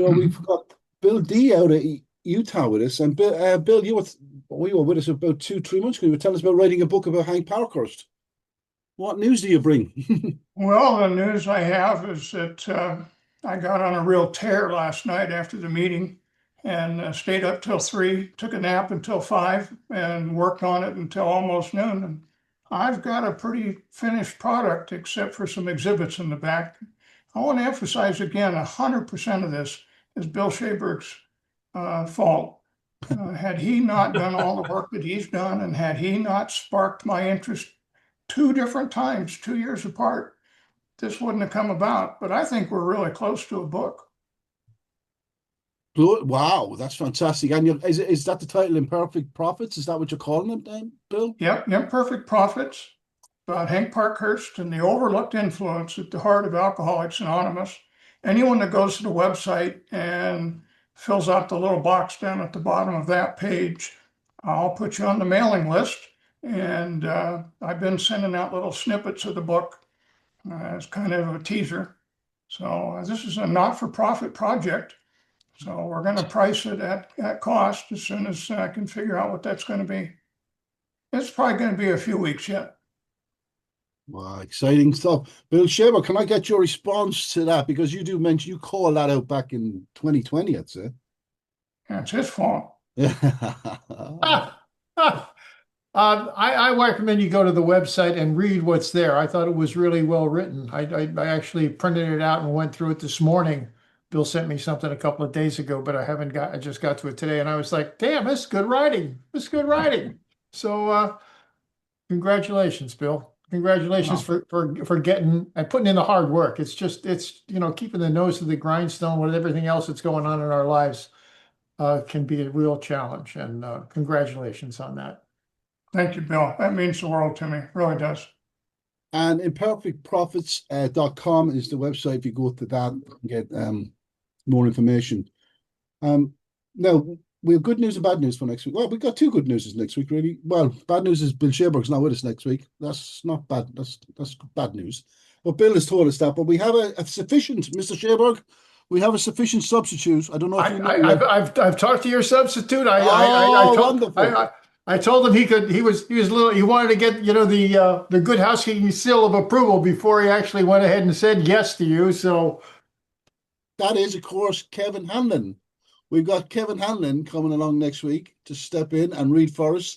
So we've got Bill D out of Utah with us, and Bill, you were with us about 2, 3 months ago. You were telling us about writing a book about Hank Parkhurst. What news do you bring? Well, the news I have is that I got on a real tear last night after the meeting and stayed up till 3, took a nap until 5, and worked on it until almost noon. And I've got a pretty finished product, except for some exhibits in the back. I want to emphasize again, 100% of this is Bill Shaberg's fault. Had he not done all the work that he's done, and had he not sparked my interest 2 different times, 2 years apart, this wouldn't have come about. But I think we're really close to a book. Wow, that's fantastic. And is that the title, Imperfect Profits? Is that what you're calling it then, Bill? Yep, Imperfect Profits, about Hank Parkhurst and the overlooked influence at the heart of Alcoholics Anonymous. Anyone that goes to the website and fills out the little box down at the bottom of that page, I'll put you on the mailing list. And I've been sending out little snippets of the book as kind of a teaser. So this is a not-for-profit project. So we're going to price it at cost as soon as I can figure out what that's going to be. It's probably going to be a few weeks yet. Wow, exciting stuff. Bill Shaber, can I get your response to that? Because you do mention you called that out back in 2020, I'd say. That's his fault. Ah, ah. I recommend you go to the website and read what's there. I thought it was really well written. I actually printed it out and went through it this morning. Bill sent me something a couple of days ago, but I just got to it today, and I was like, damn, this is good writing. This is good writing. So congratulations, Bill. Congratulations for getting and putting in the hard work. It's keeping the nose to the grindstone with everything else that's going on in our lives can be a real challenge. And congratulations on that. Thank you, Bill. That means the world to me. It really does. And imperfectprofits.com is the website. If you go to that and get more information. Now, we have good news and bad news for next week. Well, we've got two good news next week, really. Well, bad news is Bill Shaberg's not with us next week. That's not bad. That's bad news. But Bill has told us that. But we have a sufficient, Mr. Shaberg, we have a sufficient substitute. I don't know if you know. I've talked to your substitute. Wonderful. I told him he was a little, he wanted to get, the good housekeeping seal of approval before he actually went ahead and said yes to you. So that is, of course, Kevin Hanlon. We've got Kevin Hanlon coming along next week to step in and read for us.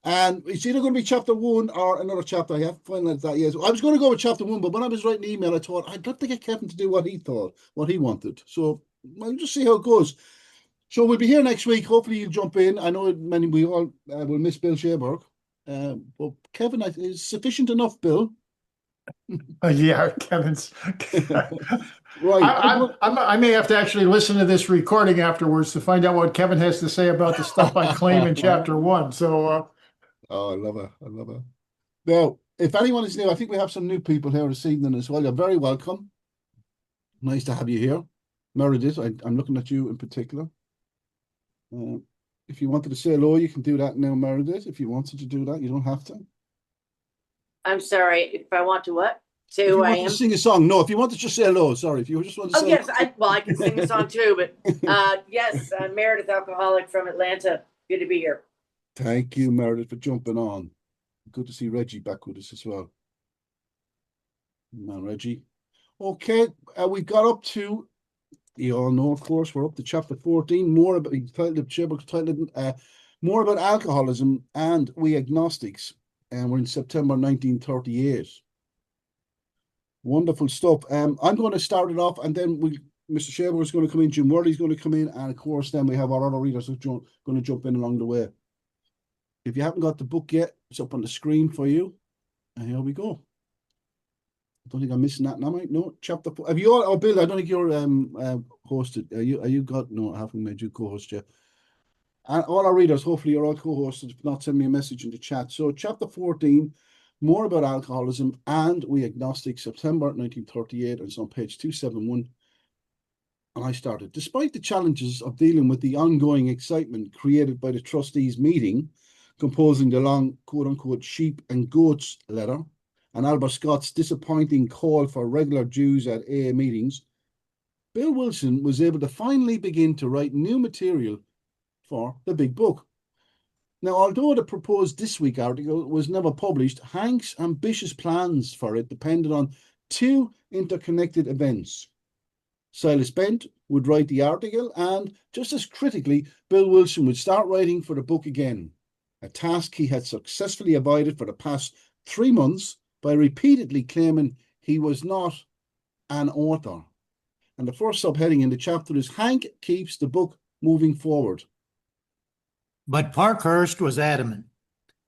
And it's either going to be chapter 1 or another chapter. I haven't finalized that yet. I was going to go with chapter 1, but when I was writing the email, I thought I'd love to get Kevin to do what he thought, what he wanted. So we'll just see how it goes. So we'll be here next week. Hopefully you'll jump in. I know we all will miss Bill Shaberg. But Kevin is sufficient enough, Bill. Yeah, Kevin's right. I may have to actually listen to this recording afterwards to find out what Kevin has to say about the stuff I claim in chapter 1. So oh, I love her. I love her. Now, if anyone is new, I think we have some new people here this evening as well. You're very welcome. Nice to have you here. Meredith, I'm looking at you in particular. If you wanted to say hello, you can do that now, Meredith. If you wanted to do that, you don't have to. I'm sorry. If I want to what? Say who I am? To sing a song. No, if you want to just say hello. Sorry. If you just want to say yes. I can sing a song too, but yes, I'm Meredith, alcoholic from Atlanta. Good to be here. Thank you, Meredith, for jumping on. Good to see Reggie back with us as well. Man, Reggie. Okay, we got up to, you all know, of course, we're up to chapter 14. More about more about alcoholism and we agnostics. And we're in September 1938. Wonderful stuff. I'm going to start it off, and then Mr. Shaber is going to come in, Jim Worley's going to come in, and of course, then we have our other readers who are going to jump in along the way. If you haven't got the book yet, it's up on the screen for you. And here we go. I don't think I'm missing that now, mate. No, chapter 4. Have you all? Oh, Bill, I don't think you're hosted. Are you got? No, I haven't made you co-host yet. And all our readers, hopefully you're all co-hosted. If not, send me a message in the chat. So chapter 14, more about alcoholism and we agnostic, September 1938. And it's on page 271. And I started. Despite the challenges of dealing with the ongoing excitement created by the trustees meeting, composing the long, quote-unquote, sheep and goats letter, and Albert Scott's disappointing call for regular dues at AA meetings, Bill Wilson was able to finally begin to write new material for the big book. Now, although the proposed This Week article was never published, Hank's ambitious plans for it depended on two interconnected events. Silas Bent would write the article, and just as critically, Bill Wilson would start writing for the book again, a task he had successfully avoided for the past 3 months by repeatedly claiming he was not an author. And the first subheading in the chapter is Hank keeps the book moving forward. But Parkhurst was adamant.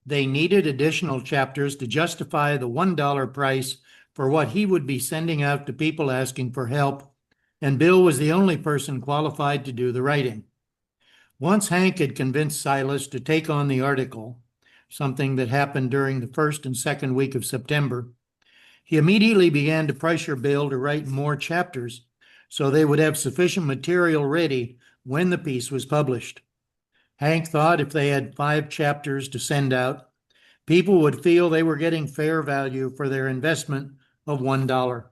They needed additional chapters to justify the $1 price for what he would be sending out to people asking for help, and Bill was the only person qualified to do the writing. Once Hank had convinced Silas to take on the article, something that happened during the first and second week of September, he immediately began to pressure Bill to write more chapters so they would have sufficient material ready when the piece was published. Hank thought if they had 5 chapters to send out, people would feel they were getting fair value for their investment of $1.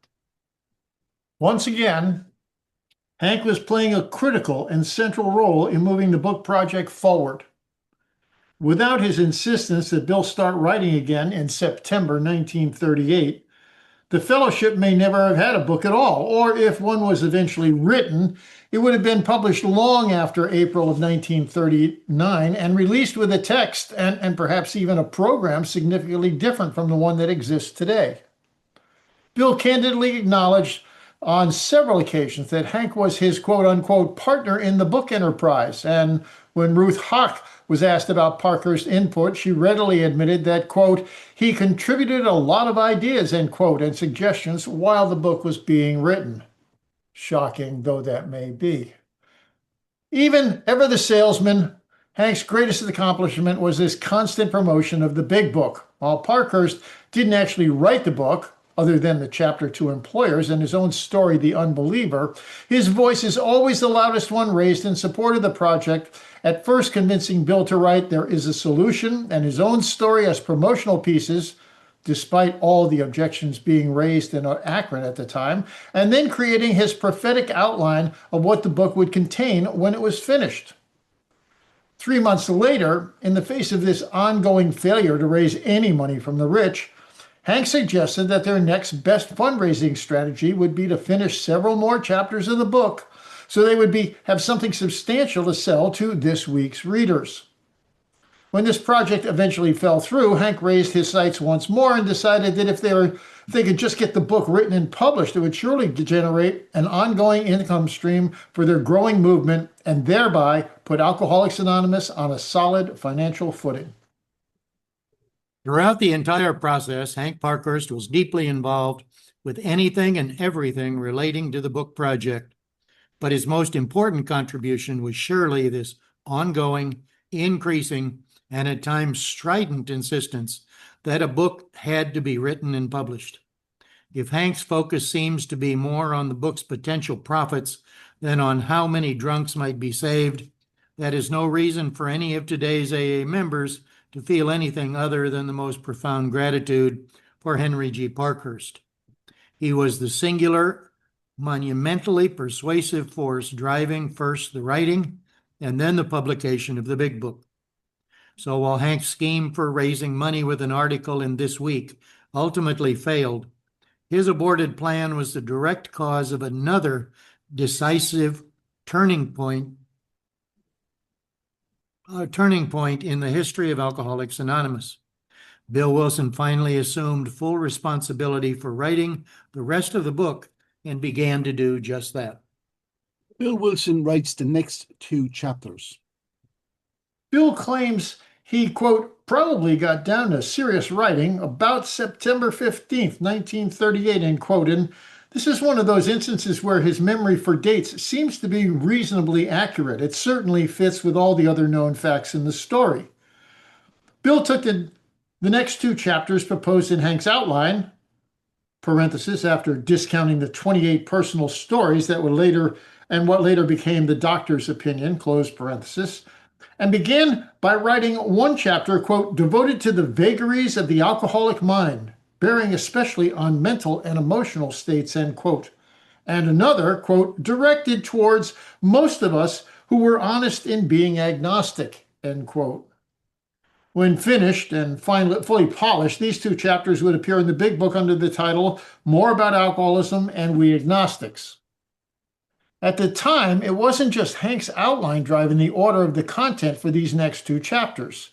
Once again, Hank was playing a critical and central role in moving the book project forward. Without his insistence that Bill start writing again in September 1938, the fellowship may never have had a book at all, or if one was eventually written, it would have been published long after April of 1939 and released with a text and perhaps even a program significantly different from the one that exists today. Bill candidly acknowledged on several occasions that Hank was his quote-unquote partner in the book enterprise, and when Ruth Haack was asked about Parkhurst's input, she readily admitted that, quote, he contributed a lot of ideas, end quote, and suggestions while the book was being written. Shocking though that may be. Even ever the salesman, Hank's greatest accomplishment was his constant promotion of the big book. While Parkhurst didn't actually write the book, other than the chapter to employers and his own story, The Unbeliever, his voice is always the loudest one raised in support of the project, at first convincing Bill to write There Is a Solution and his own story as promotional pieces, despite all the objections being raised in Akron at the time, and then creating his prophetic outline of what the book would contain when it was finished. 3 months later, in the face of this ongoing failure to raise any money from the rich, Hank suggested that their next best fundraising strategy would be to finish several more chapters of the book so they would have something substantial to sell to this week's readers. When this project eventually fell through, Hank raised his sights once more and decided that if they could just get the book written and published, it would surely generate an ongoing income stream for their growing movement and thereby put Alcoholics Anonymous on a solid financial footing. Throughout the entire process, Hank Parkhurst was deeply involved with anything and everything relating to the book project. But his most important contribution was surely this ongoing, increasing, and at times strident insistence that a book had to be written and published. If Hank's focus seems to be more on the book's potential profits than on how many drunks might be saved, that is no reason for any of today's AA members to feel anything other than the most profound gratitude for Henry G. Parkhurst. He was the singular, monumentally persuasive force driving first the writing and then the publication of the big book. So while Hank's scheme for raising money with an article in This Week ultimately failed, his aborted plan was the direct cause of another decisive turning point in the history of Alcoholics Anonymous. Bill Wilson finally assumed full responsibility for writing the rest of the book and began to do just that. Bill Wilson writes the next 2 chapters. Bill claims he, quote, probably got down to serious writing about September 15th, 1938, end quote. And this is one of those instances where his memory for dates seems to be reasonably accurate. It certainly fits with all the other known facts in the story. Bill took the next 2 chapters proposed in Hank's outline, parenthesis, after discounting the 28 personal stories that were later, and what later became the doctor's opinion, close parenthesis, and began by writing 1 chapter, quote, devoted to the vagaries of the alcoholic mind, bearing especially on mental and emotional states, end quote. and another, quote, directed towards most of us who were honest in being agnostic, end quote. When finished and finally fully polished, these 2 chapters would appear in the big book under the title More About Alcoholism and We Agnostics. At the time, it wasn't just Hank's outline driving the order of the content for these next 2 chapters.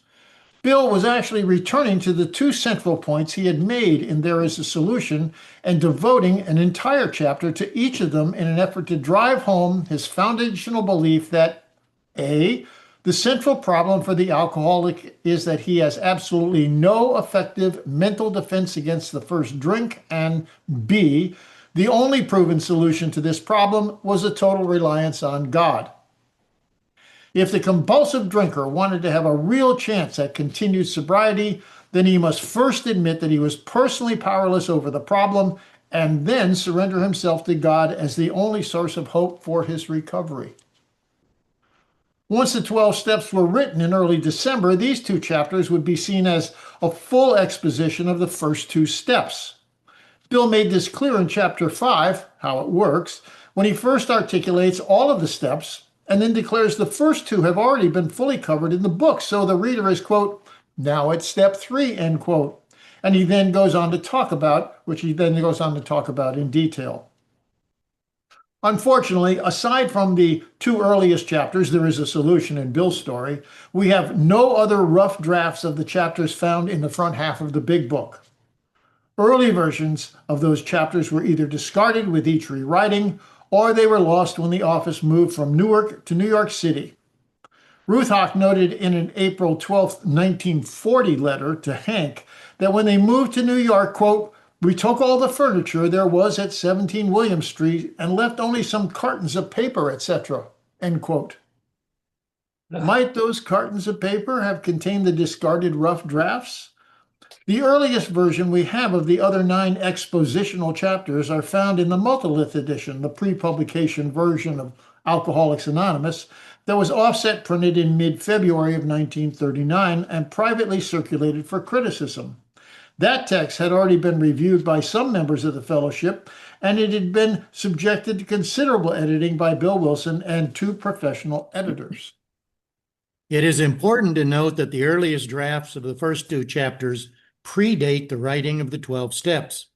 Bill was actually returning to the 2 central points he had made in There Is a Solution and devoting an entire chapter to each of them in an effort to drive home his foundational belief that A, the central problem for the alcoholic is that he has absolutely no effective mental defense against the first drink, and B, the only proven solution to this problem was a total reliance on God. If the compulsive drinker wanted to have a real chance at continued sobriety, then he must first admit that he was personally powerless over the problem and then surrender himself to God as the only source of hope for his recovery. Once the 12 steps were written in early December, these 2 chapters would be seen as a full exposition of the first 2 steps. Bill made this clear in chapter 5, How It Works, when he first articulates all of the steps and then declares the first 2 have already been fully covered in the book, so the reader is, quote, now at step 3, end quote. And he then goes on to talk about, in detail. Unfortunately, aside from the 2 earliest chapters, There Is a Solution in Bill's story, we have no other rough drafts of the chapters found in the front half of the big book. Early versions of those chapters were either discarded with each rewriting, or they were lost when the office moved from Newark to New York City. Ruth Hawk noted in an April 12, 1940 letter to Hank that when they moved to New York, quote, we took all the furniture there was at 17 William Street and left only some cartons of paper, etc., end quote. Might those cartons of paper have contained the discarded rough drafts? The earliest version we have of the other 9 expositional chapters are found in the Multilith edition, the pre-publication version of Alcoholics Anonymous, that was offset printed in mid-February of 1939 and privately circulated for criticism. That text had already been reviewed by some members of the fellowship, and it had been subjected to considerable editing by Bill Wilson and 2 professional editors. It is important to note that the earliest drafts of the first 2 chapters predate the writing of the 12 steps,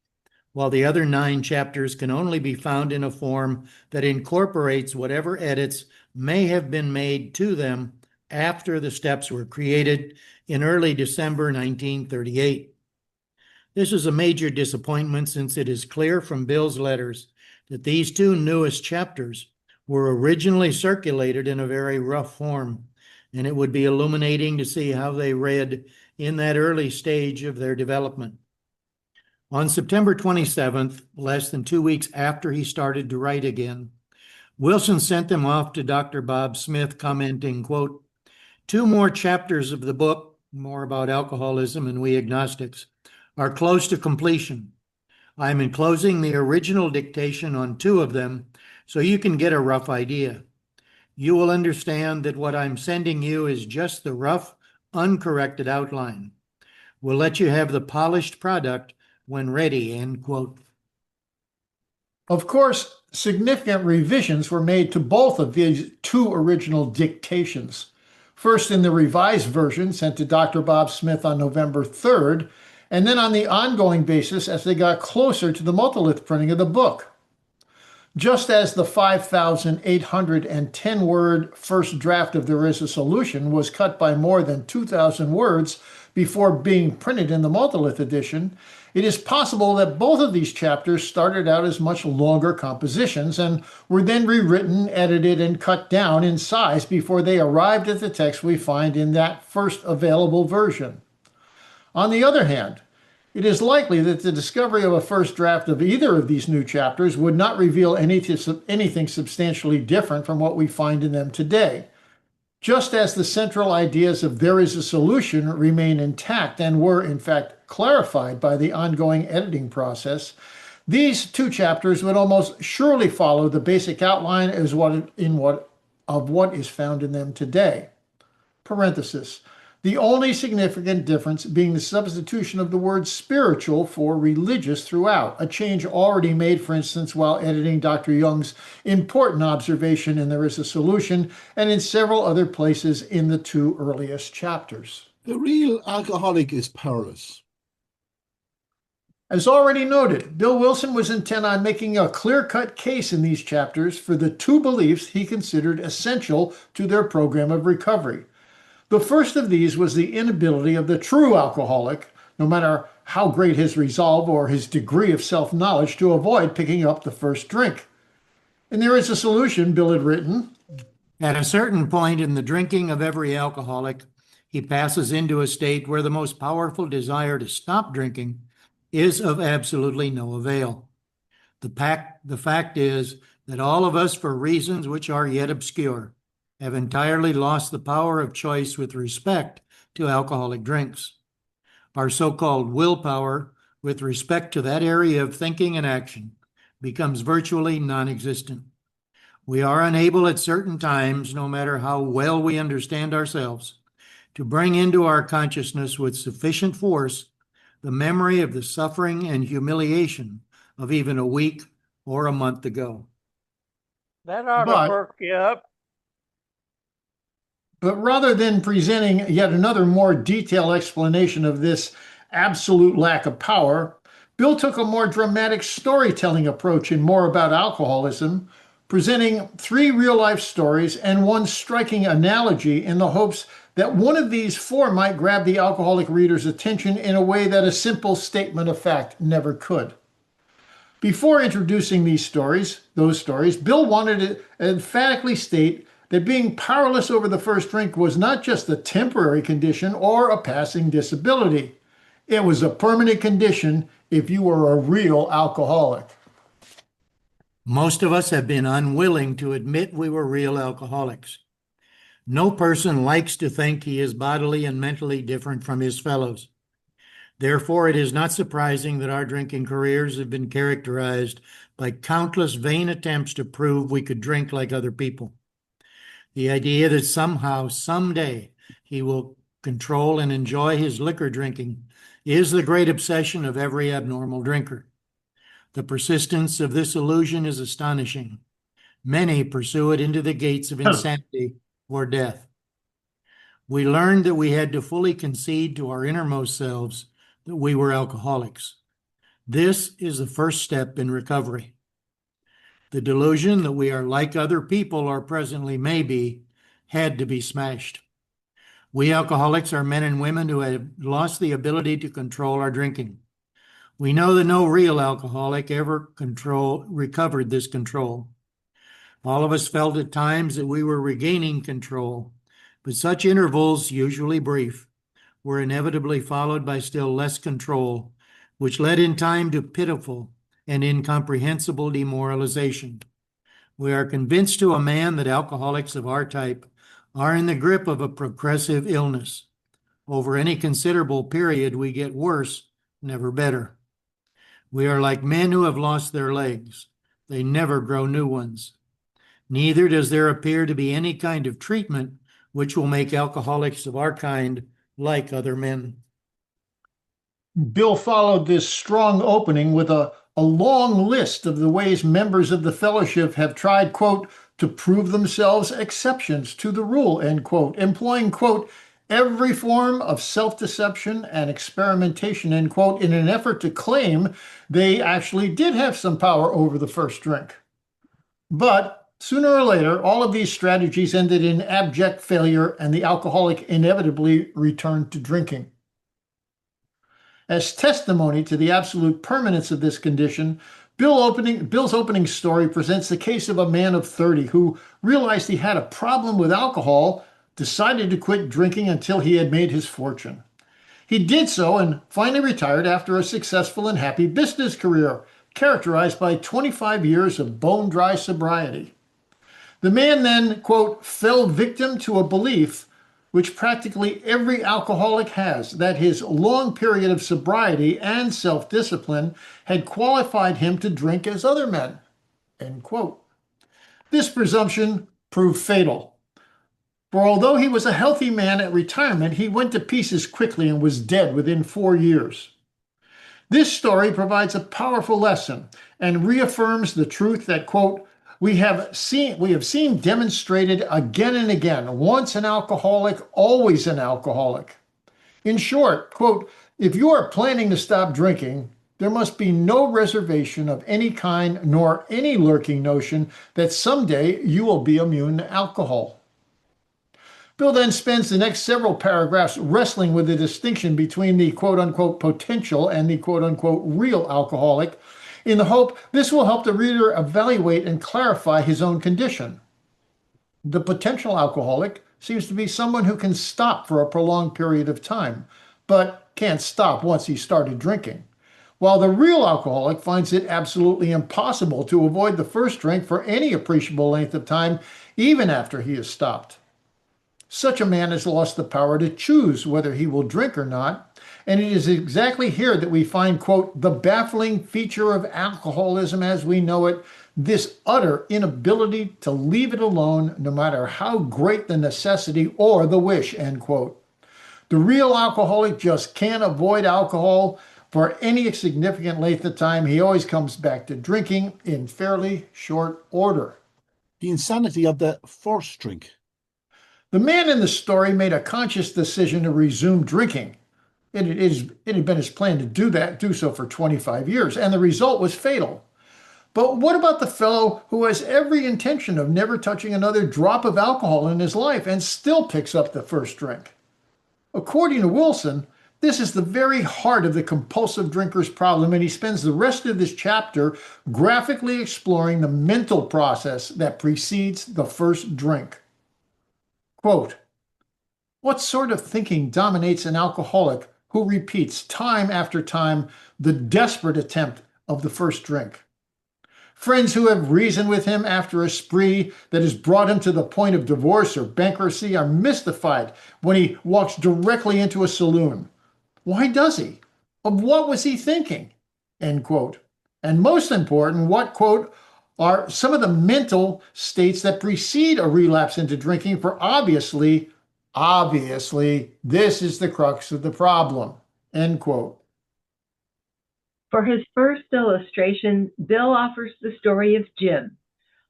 while the other 9 chapters can only be found in a form that incorporates whatever edits may have been made to them after the steps were created in early December 1938. This is a major disappointment since it is clear from Bill's letters that these 2 newest chapters were originally circulated in a very rough form, and it would be illuminating to see how they read in that early stage of their development. On September 27th, less than 2 weeks after he started to write again, Wilson sent them off to Dr. Bob Smith, commenting, quote, 2 more chapters of the book, More About Alcoholism and We Agnostics, are close to completion. I am enclosing the original dictation on 2 of them so you can get a rough idea. You will understand that what I'm sending you is just the rough, uncorrected outline. We'll let you have the polished product when ready, end quote. Of course, significant revisions were made to both of these 2 original dictations. First in the revised version sent to Dr. Bob Smith on November 3rd, and then on the ongoing basis as they got closer to the Multilith printing of the book. Just as the 5,810-word first draft of There Is a Solution was cut by more than 2,000 words before being printed in the Multilith edition, it is possible that both of these chapters started out as much longer compositions and were then rewritten, edited, and cut down in size before they arrived at the text we find in that first available version. On the other hand, it is likely that the discovery of a first draft of either of these new chapters would not reveal anything substantially different from what we find in them today. Just as the central ideas of There Is a Solution remain intact and were, in fact, clarified by the ongoing editing process, these 2 chapters would almost surely follow the basic outline of what is found in them today. Parenthesis. The only significant difference being the substitution of the word spiritual for religious throughout, a change already made, for instance, while editing Dr. Young's important observation in There Is a Solution, and in several other places in the 2 earliest chapters. The real alcoholic is powerless. As already noted, Bill Wilson was intent on making a clear-cut case in these chapters for the 2 beliefs he considered essential to their program of recovery. The first of these was the inability of the true alcoholic, no matter how great his resolve or his degree of self-knowledge, to avoid picking up the first drink. And There Is a Solution, Bill had written, At a certain point in the drinking of every alcoholic, he passes into a state where the most powerful desire to stop drinking is of absolutely no avail. The fact is that all of us, for reasons which are yet obscure, have entirely lost the power of choice with respect to alcoholic drinks. Our so-called willpower with respect to that area of thinking and action becomes virtually non-existent. We are unable at certain times, no matter how well we understand ourselves, to bring into our consciousness with sufficient force the memory of the suffering and humiliation of even a week or a month ago. That ought to But- perk you up. But rather than presenting yet another more detailed explanation of this absolute lack of power, Bill took a more dramatic storytelling approach in More About Alcoholism, presenting 3 real-life stories and 1 striking analogy in the hopes that one of these 4 might grab the alcoholic reader's attention in a way that a simple statement of fact never could. Before introducing those stories, Bill wanted to emphatically state that being powerless over the first drink was not just a temporary condition or a passing disability. It was a permanent condition if you were a real alcoholic. Most of us have been unwilling to admit we were real alcoholics. No person likes to think he is bodily and mentally different from his fellows. Therefore, it is not surprising that our drinking careers have been characterized by countless vain attempts to prove we could drink like other people. The idea that somehow, someday, he will control and enjoy his liquor drinking is the great obsession of every abnormal drinker. The persistence of this illusion is astonishing. Many pursue it into the gates of insanity or death. We learned that we had to fully concede to our innermost selves that we were alcoholics. This is the first step in recovery. The delusion that we are like other people or presently may be had to be smashed. We alcoholics are men and women who have lost the ability to control our drinking. We know that no real alcoholic ever recovered this control. All of us felt at times that we were regaining control, but such intervals, usually brief, were inevitably followed by still less control, which led in time to pitiful and incomprehensible demoralization. We are convinced to a man that alcoholics of our type are in the grip of a progressive illness. Over any considerable period, we get worse, never better. We are like men who have lost their legs. They never grow new ones. Neither does there appear to be any kind of treatment which will make alcoholics of our kind like other men. Bill followed this strong opening with a long list of the ways members of the fellowship have tried, quote, to prove themselves exceptions to the rule, end quote, employing, quote, every form of self-deception and experimentation, end quote, in an effort to claim they actually did have some power over the first drink. But sooner or later, all of these strategies ended in abject failure, and the alcoholic inevitably returned to drinking. As testimony to the absolute permanence of this condition, Bill's opening story presents the case of a man of 30 who realized he had a problem with alcohol, decided to quit drinking until he had made his fortune. He did so and finally retired after a successful and happy business career, characterized by 25 years of bone-dry sobriety. The man then, quote, fell victim to a belief which practically every alcoholic has, that his long period of sobriety and self-discipline had qualified him to drink as other men, end quote. This presumption proved fatal. For although he was a healthy man at retirement, he went to pieces quickly and was dead within 4 years. This story provides a powerful lesson and reaffirms the truth that, quote, we have seen demonstrated again and again, once an alcoholic, always an alcoholic. In short, quote, if you are planning to stop drinking, there must be no reservation of any kind nor any lurking notion that someday you will be immune to alcohol. Bill then spends the next several paragraphs wrestling with the distinction between the quote-unquote potential and the quote-unquote real alcoholic, in the hope this will help the reader evaluate and clarify his own condition. The potential alcoholic seems to be someone who can stop for a prolonged period of time, but can't stop once he started drinking, while the real alcoholic finds it absolutely impossible to avoid the first drink for any appreciable length of time, even after he has stopped. Such a man has lost the power to choose whether he will drink or not, and it is exactly here that we find, quote, the baffling feature of alcoholism as we know it, this utter inability to leave it alone no matter how great the necessity or the wish, end quote. The real alcoholic just can't avoid alcohol for any significant length of time. He always comes back to drinking in fairly short order. The insanity of the first drink. The man in the story made a conscious decision to resume drinking. It had been his plan to do so for 25 years, and the result was fatal. But what about the fellow who has every intention of never touching another drop of alcohol in his life and still picks up the first drink? According to Wilson, this is the very heart of the compulsive drinker's problem, and he spends the rest of this chapter graphically exploring the mental process that precedes the first drink. Quote, what sort of thinking dominates an alcoholic who repeats time after time the desperate attempt of the first drink? Friends who have reasoned with him after a spree that has brought him to the point of divorce or bankruptcy are mystified when he walks directly into a saloon. Why does he? Of what was he thinking? End quote. And most important, what, quote, are some of the mental states that precede a relapse into drinking, for obviously, this is the crux of the problem, end quote. For his first illustration, Bill offers the story of Jim,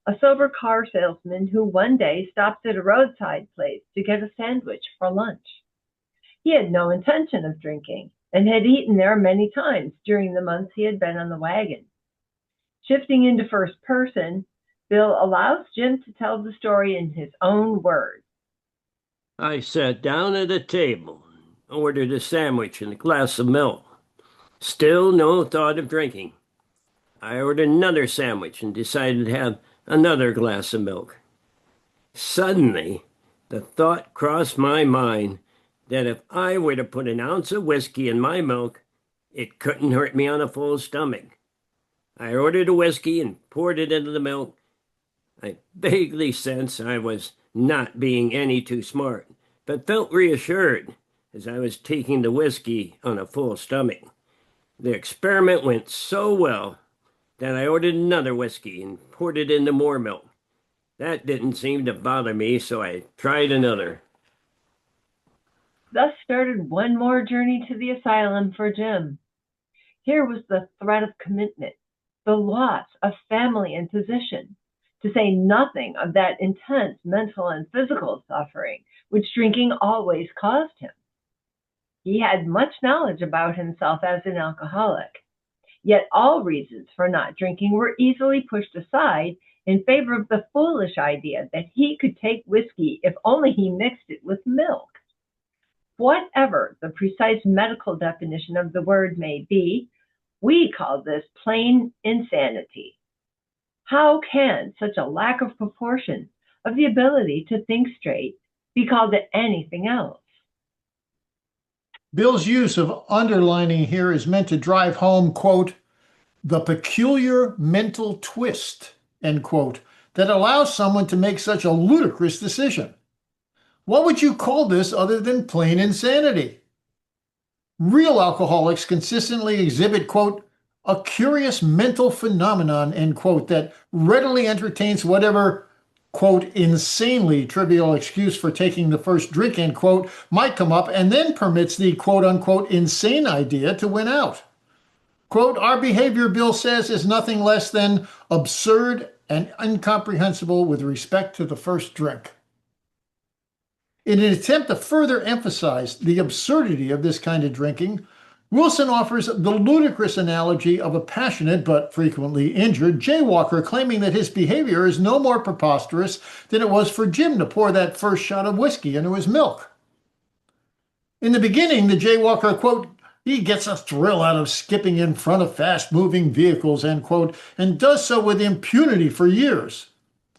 a sober car salesman who one day stopped at a roadside place to get a sandwich for lunch. He had no intention of drinking and had eaten there many times during the months he had been on the wagon. Shifting into first person, Bill allows Jim to tell the story in his own words. I sat down at a table, ordered a sandwich and a glass of milk. Still no thought of drinking. I ordered another sandwich and decided to have another glass of milk. Suddenly, the thought crossed my mind that if I were to put an ounce of whiskey in my milk, it couldn't hurt me on a full stomach. I ordered a whiskey and poured it into the milk. I vaguely sensed I was not being any too smart, but felt reassured as I was taking the whiskey on a full stomach. The experiment went so well that I ordered another whiskey and poured it into more milk. That didn't seem to bother me, so I tried another. Thus started one more journey to the asylum for Jim. Here was the threat of commitment, the loss of family and position, to say nothing of that intense mental and physical suffering which drinking always caused him. He had much knowledge about himself as an alcoholic, yet all reasons for not drinking were easily pushed aside in favor of the foolish idea that he could take whiskey if only he mixed it with milk. Whatever the precise medical definition of the word may be, we call this plain insanity. How can such a lack of proportion of the ability to think straight be called anything else? Bill's use of underlining here is meant to drive home, quote, the peculiar mental twist, end quote, that allows someone to make such a ludicrous decision. What would you call this other than plain insanity? Real alcoholics consistently exhibit, quote, a curious mental phenomenon, end quote, that readily entertains whatever quote, insanely trivial excuse for taking the first drink, end quote, might come up and then permits the quote unquote insane idea to win out. Quote, our behavior, Bill says, is nothing less than absurd and incomprehensible with respect to the first drink. In an attempt to further emphasize the absurdity of this kind of drinking, Wilson offers the ludicrous analogy of a passionate but frequently injured jaywalker claiming that his behavior is no more preposterous than it was for Jim to pour that first shot of whiskey into his milk. In the beginning, the jaywalker, quote, he gets a thrill out of skipping in front of fast-moving vehicles, end quote, and does so with impunity for years.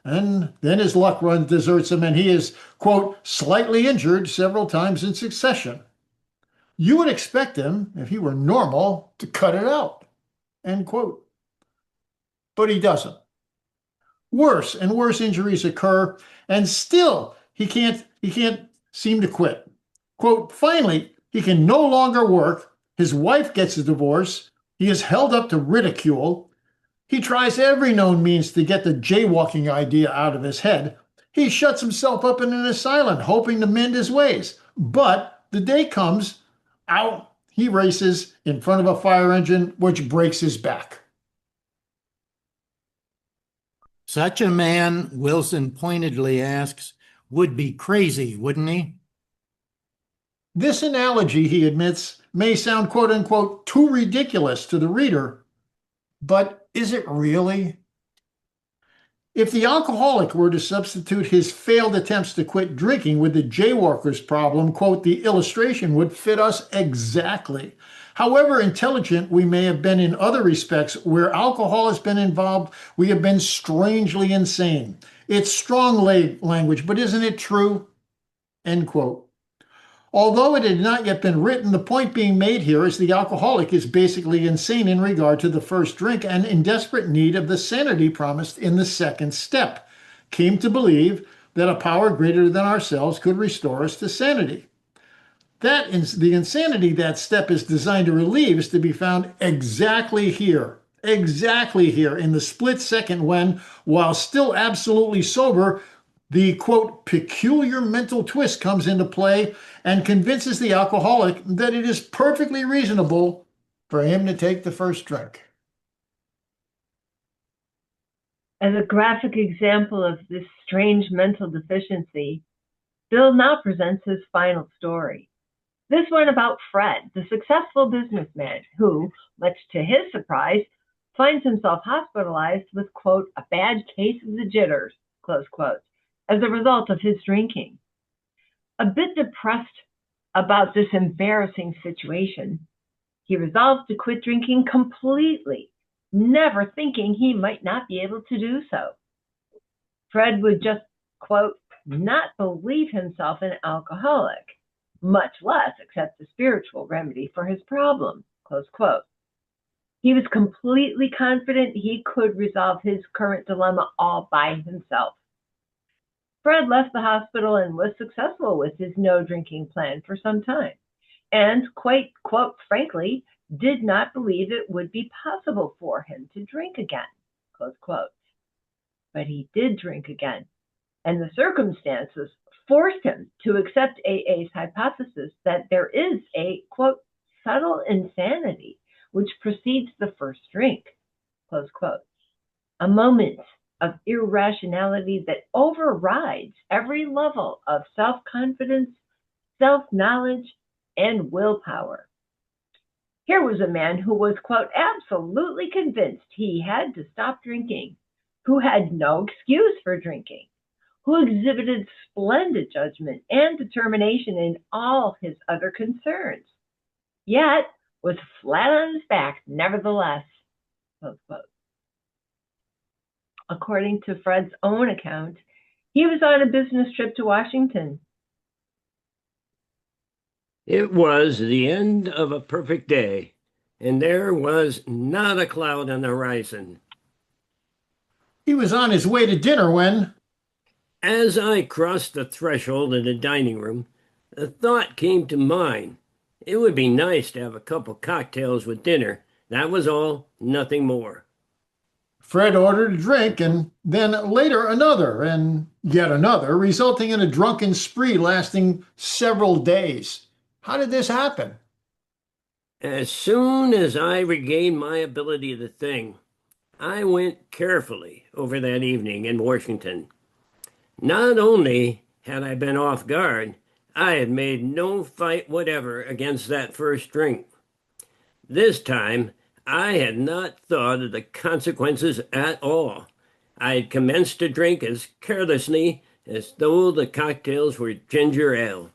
And then his luck run deserts him and he is, quote, slightly injured several times in succession. You would expect him, if he were normal, to cut it out, end quote. But he doesn't. Worse and worse injuries occur, and still he can't seem to quit. Quote, finally, he can no longer work, his wife gets a divorce, he is held up to ridicule, he tries every known means to get the jaywalking idea out of his head, he shuts himself up in an asylum, hoping to mend his ways. But the day comes, out he races in front of a fire engine, which breaks his back. Such a man, Wilson pointedly asks, would be crazy, wouldn't he? This analogy, he admits, may sound quote unquote too ridiculous to the reader, but is it really? If the alcoholic were to substitute his failed attempts to quit drinking with the jaywalker's problem, quote, the illustration would fit us exactly. However intelligent we may have been in other respects, where alcohol has been involved, we have been strangely insane. It's strong language, but isn't it true? End quote. Although it had not yet been written, the point being made here is the alcoholic is basically insane in regard to the first drink and in desperate need of the sanity promised in the second step, came to believe that a power greater than ourselves could restore us to sanity. The insanity that step is designed to relieve is to be found exactly here in the split second when, while still absolutely sober, the, quote, peculiar mental twist comes into play and convinces the alcoholic that it is perfectly reasonable for him to take the first drink. As a graphic example of this strange mental deficiency, Bill now presents his final story. This one about Fred, the successful businessman who, much to his surprise, finds himself hospitalized with, quote, a bad case of the jitters, close quote, as a result of his drinking. A bit depressed about this embarrassing situation, he resolves to quit drinking completely, never thinking he might not be able to do so. Fred would just, quote, not believe himself an alcoholic, much less accept a spiritual remedy for his problem, close quote. He was completely confident he could resolve his current dilemma all by himself. Fred left the hospital and was successful with his no drinking plan for some time, and quite, quote, frankly, did not believe it would be possible for him to drink again, close quote. But he did drink again, and the circumstances forced him to accept AA's hypothesis that there is a, quote, subtle insanity which precedes the first drink, close quote. A moment of irrationality that overrides every level of self-confidence, self-knowledge, and willpower. Here was a man who was, quote, absolutely convinced he had to stop drinking, who had no excuse for drinking, who exhibited splendid judgment and determination in all his other concerns, yet was flat on his back nevertheless, close quote. According to Fred's own account, he was on a business trip to Washington. It was the end of a perfect day, and there was not a cloud on the horizon. He was on his way to dinner when, as I crossed the threshold of the dining room, a thought came to mind. It would be nice to have a couple cocktails with dinner. That was all, nothing more. Fred ordered a drink and then later another and yet another, resulting in a drunken spree lasting several days. How did this happen? As soon as I regained my ability to think, I went carefully over that evening in Washington. Not only had I been off guard, I had made no fight whatever against that first drink. This time, I had not thought of the consequences at all. I had commenced to drink as carelessly as though the cocktails were ginger ale.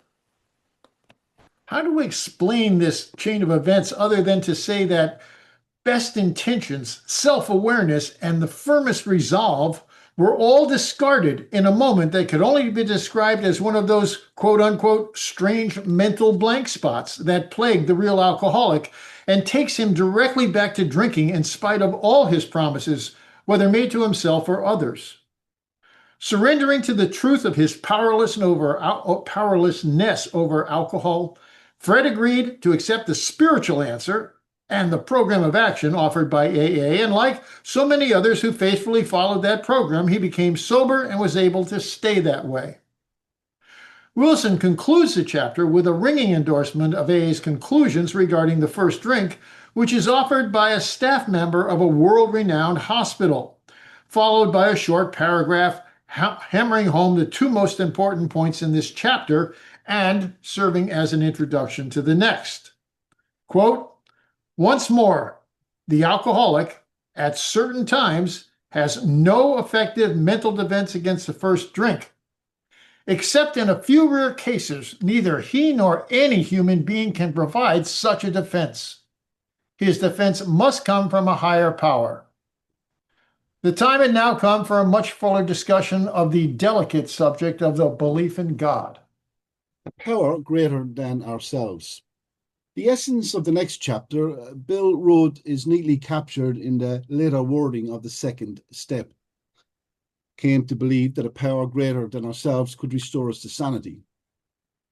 How do we explain this chain of events other than to say that best intentions, self-awareness, and the firmest resolve were all discarded in a moment that could only be described as one of those quote-unquote strange mental blank spots that plague the real alcoholic and takes him directly back to drinking in spite of all his promises, whether made to himself or others. Surrendering to the truth of his powerlessness over alcohol, Fred agreed to accept the spiritual answer and the program of action offered by AA, and like so many others who faithfully followed that program, he became sober and was able to stay that way. Wilson concludes the chapter with a ringing endorsement of AA's conclusions regarding the first drink, which is offered by a staff member of a world-renowned hospital, followed by a short paragraph hammering home the two most important points in this chapter and serving as an introduction to the next. Quote, "Once more, the alcoholic, at certain times, has no effective mental defense against the first drink. Except in a few rare cases, neither he nor any human being can provide such a defense. His defense must come from a higher power." The time had now come for a much fuller discussion of the delicate subject of the belief in God. A power greater than ourselves. The essence of the next chapter, Bill wrote, is neatly captured in the later wording of the second step. Came to believe that a power greater than ourselves could restore us to sanity.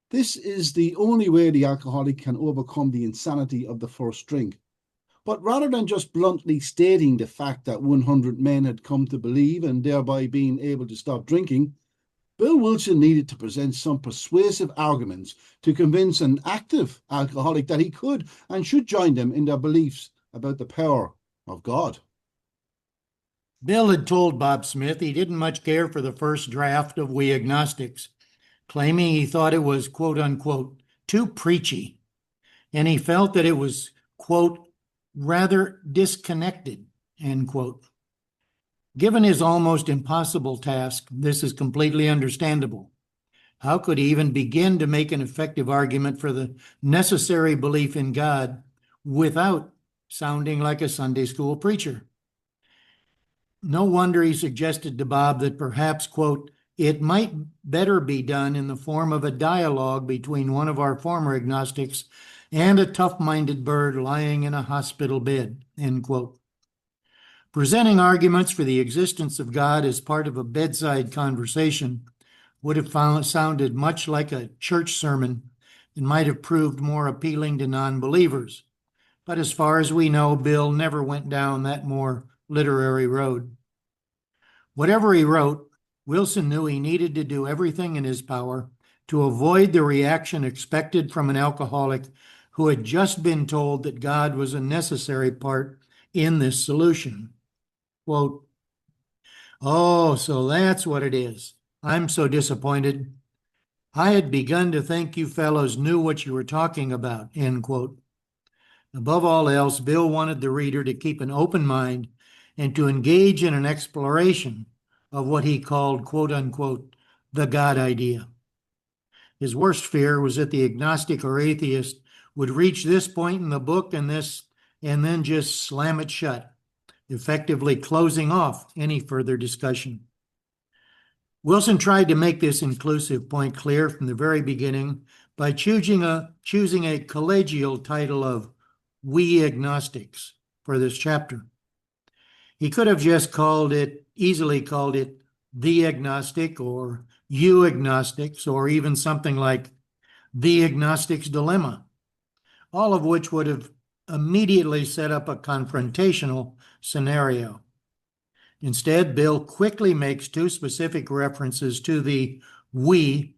This is the only way the alcoholic can overcome the insanity of the first drink. But rather than just bluntly stating the fact that 100 men had come to believe and thereby being able to stop drinking, Bill Wilson needed to present some persuasive arguments to convince an active alcoholic that he could and should join them in their beliefs about the power of God. Bill had told Bob Smith he didn't much care for the first draft of We Agnostics, claiming he thought it was, quote unquote, too preachy, and he felt that it was, quote, rather disconnected, end quote. Given his almost impossible task, this is completely understandable. How could he even begin to make an effective argument for the necessary belief in God without sounding like a Sunday school preacher? No wonder he suggested to Bob that perhaps, quote, it might better be done in the form of a dialogue between one of our former agnostics and a tough-minded bird lying in a hospital bed, end quote. Presenting arguments for the existence of God as part of a bedside conversation would have sounded much like a church sermon and might have proved more appealing to non-believers. But as far as we know, Bill never went down that more literary road. Whatever he wrote, Wilson knew he needed to do everything in his power to avoid the reaction expected from an alcoholic who had just been told that God was a necessary part in this solution. Quote, "Oh, so that's what it is. I'm so disappointed. I had begun to think you fellows knew what you were talking about," end quote. Above all else, Bill wanted the reader to keep an open mind and to engage in an exploration of what he called, quote unquote, the God idea. His worst fear was that the agnostic or atheist would reach this point in the book and then just slam it shut, effectively closing off any further discussion. Wilson tried to make this inclusive point clear from the very beginning by choosing a collegial title of We Agnostics for this chapter. He could have just easily called it The Agnostic or You Agnostics, or even something like The Agnostic's Dilemma, all of which would have immediately set up a confrontational scenario. Instead, Bill quickly makes two specific references to the we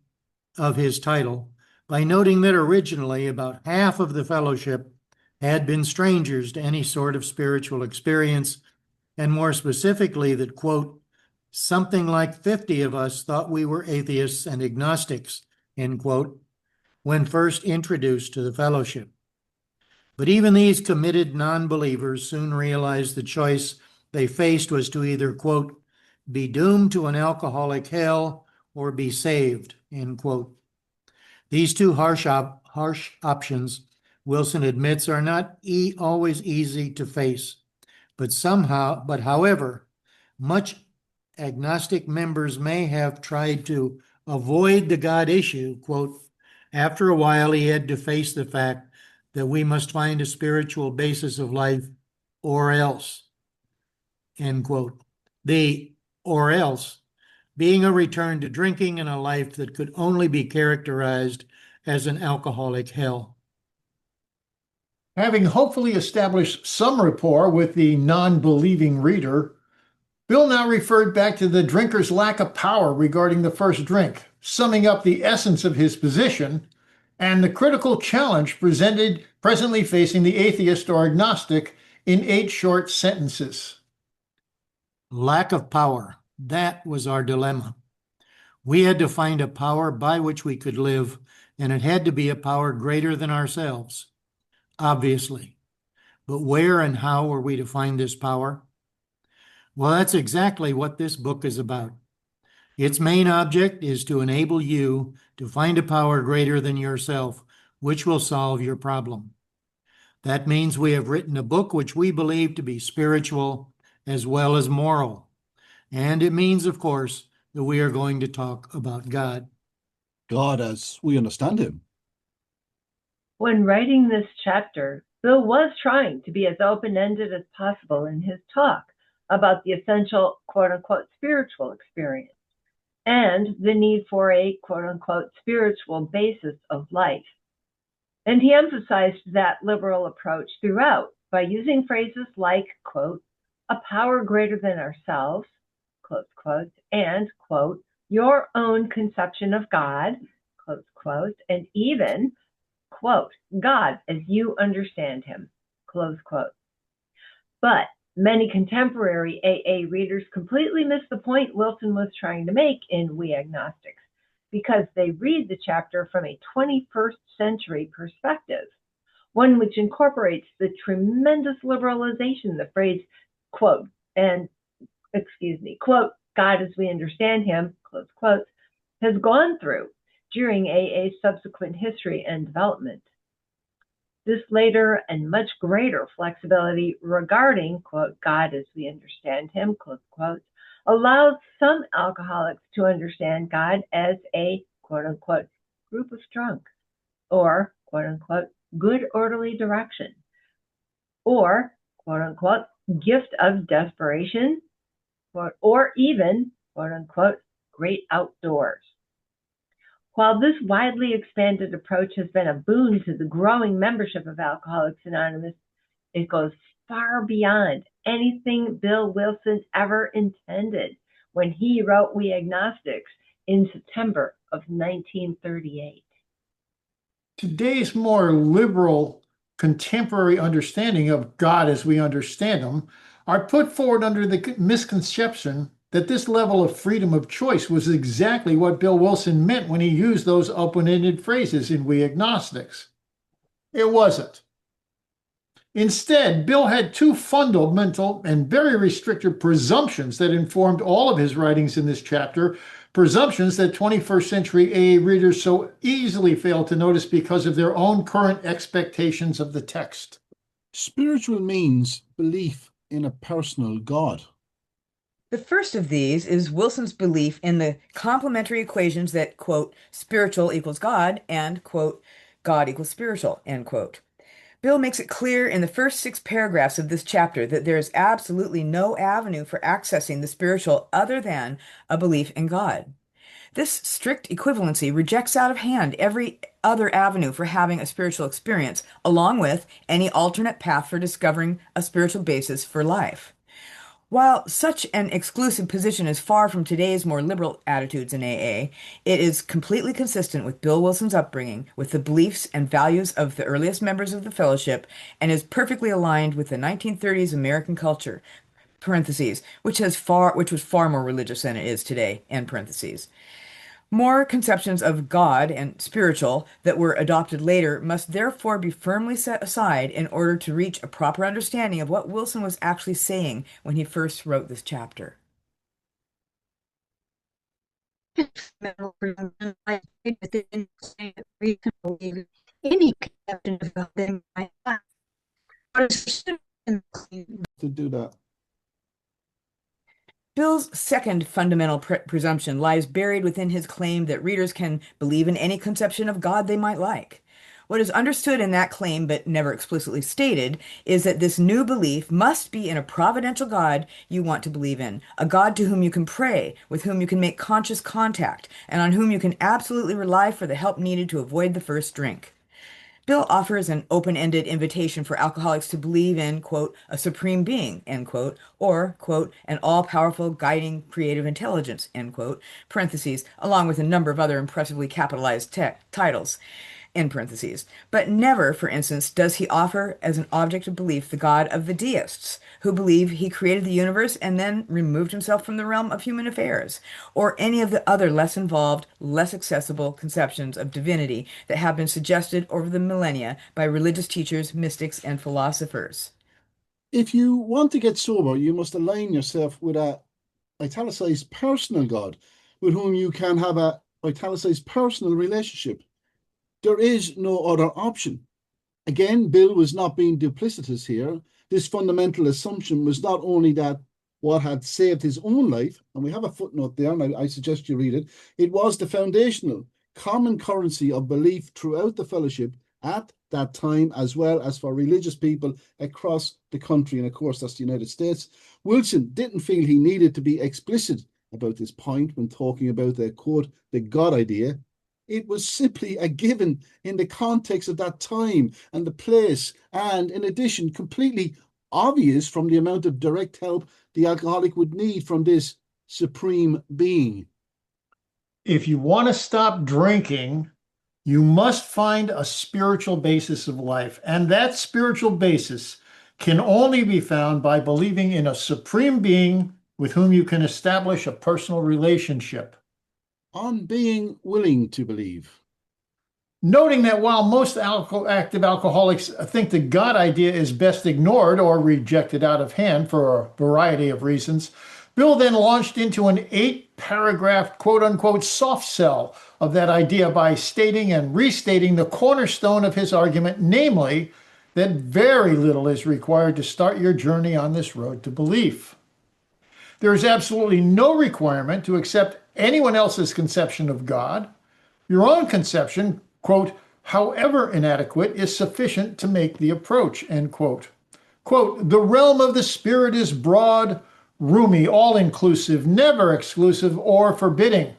of his title by noting that originally about half of the fellowship had been strangers to any sort of spiritual experience, and more specifically that, quote, something like 50 of us thought we were atheists and agnostics, end quote, when first introduced to the fellowship. But even these committed non-believers soon realized the choice they faced was to either, quote, be doomed to an alcoholic hell or be saved, end quote. These two harsh options, Wilson admits, are not always easy to face, but however, much agnostic members may have tried to avoid the God issue, quote, after a while he had to face the fact that we must find a spiritual basis of life or else, end quote. The or else being a return to drinking and a life that could only be characterized as an alcoholic hell. Having hopefully established some rapport with the non-believing reader, Bill now referred back to the drinker's lack of power regarding the first drink, summing up the essence of his position and the critical challenge presently facing the atheist or agnostic in 8 short sentences. Lack of power. That was our dilemma. We had to find a power by which we could live, and it had to be a power greater than ourselves, obviously. But where and how were we to find this power? Well, that's exactly what this book is about. Its main object is to enable you to find a power greater than yourself, which will solve your problem. That means we have written a book which we believe to be spiritual as well as moral. And it means, of course, that we are going to talk about God. God as we understand him. When writing this chapter, Bill was trying to be as open-ended as possible in his talk about the essential quote-unquote spiritual experience and the need for a quote-unquote spiritual basis of life. And he emphasized that liberal approach throughout by using phrases like, quote, a power greater than ourselves, close quote, and, quote, your own conception of God, close quote, and even, quote, God as you understand him, close quote. But many contemporary AA readers completely miss the point Wilson was trying to make in We Agnostics because they read the chapter from a 21st century perspective, one which incorporates the tremendous liberalization the phrase, quote, quote, God as we understand him, close quotes, has gone through during AA's subsequent history and development. This later and much greater flexibility regarding, quote, God as we understand him, close quotes, allows some alcoholics to understand God as a, quote unquote, group of drunks, or, quote unquote, good orderly direction, or, quote unquote, gift of desperation, quote, or even, quote unquote, great outdoors. While this widely expanded approach has been a boon to the growing membership of Alcoholics Anonymous, it goes far beyond anything Bill Wilson ever intended when he wrote We Agnostics in September of 1938. Today's more liberal contemporary understanding of God as we understand him are put forward under the misconception that this level of freedom of choice was exactly what Bill Wilson meant when he used those open-ended phrases in We Agnostics. It wasn't. Instead, Bill had two fundamental and very restrictive presumptions that informed all of his writings in this chapter, presumptions that 21st century AA readers so easily fail to notice because of their own current expectations of the text. Spiritual means belief in a personal God. The first of these is Wilson's belief in the complementary equations that, quote, spiritual equals God and, quote, God equals spiritual, end quote. Bill makes it clear in the first 6 paragraphs of this chapter that there is absolutely no avenue for accessing the spiritual other than a belief in God. This strict equivalency rejects out of hand every other avenue for having a spiritual experience, along with any alternate path for discovering a spiritual basis for life. While such an exclusive position is far from today's more liberal attitudes in AA, it is completely consistent with Bill Wilson's upbringing, with the beliefs and values of the earliest members of the fellowship, and is perfectly aligned with the 1930s American culture, parentheses, which was far more religious than it is today, end parentheses. More conceptions of God and spiritual that were adopted later must therefore be firmly set aside in order to reach a proper understanding of what Wilson was actually saying when he first wrote this chapter. To do that. Bill's second fundamental presumption lies buried within his claim that readers can believe in any conception of God they might like. What is understood in that claim, but never explicitly stated, is that this new belief must be in a providential God you want to believe in, a God to whom you can pray, with whom you can make conscious contact, and on whom you can absolutely rely for the help needed to avoid the first drink. Bill offers an open-ended invitation for alcoholics to believe in, quote, a supreme being, end quote, or, quote, an all-powerful guiding creative intelligence, end quote, parentheses, along with a number of other impressively capitalized titles, end parentheses. But never, for instance, does he offer as an object of belief the God of the deists, who believe he created the universe and then removed himself from the realm of human affairs, or any of the other less involved, less accessible conceptions of divinity that have been suggested over the millennia by religious teachers, mystics, and philosophers. If you want to get sober, you must align yourself with a italicized personal God with whom you can have a italicized personal relationship. There is no other option. Again, Bill was not being duplicitous here. This fundamental assumption was not only that what had saved his own life, and we have a footnote there, and I suggest you read it, it was the foundational common currency of belief throughout the fellowship at that time, as well as for religious people across the country. And of course, that's the United States. Wilson didn't feel he needed to be explicit about this point when talking about the, quote, the God idea. It was simply a given in the context of that time and the place, and in addition, completely obvious from the amount of direct help the alcoholic would need from this supreme being. If you want to stop drinking, you must find a spiritual basis of life, and that spiritual basis can only be found by believing in a supreme being with whom you can establish a personal relationship. On being willing to believe. Noting that while most active alcoholics think the God idea is best ignored or rejected out of hand for a variety of reasons, Bill then launched into an 8-paragraph quote-unquote soft sell of that idea by stating and restating the cornerstone of his argument, namely that very little is required to start your journey on this road to belief. There is absolutely no requirement to accept anyone else's conception of God. Your own conception, quote, however inadequate, is sufficient to make the approach, end quote. Quote, the realm of the spirit is broad, roomy, all-inclusive, never exclusive or forbidding.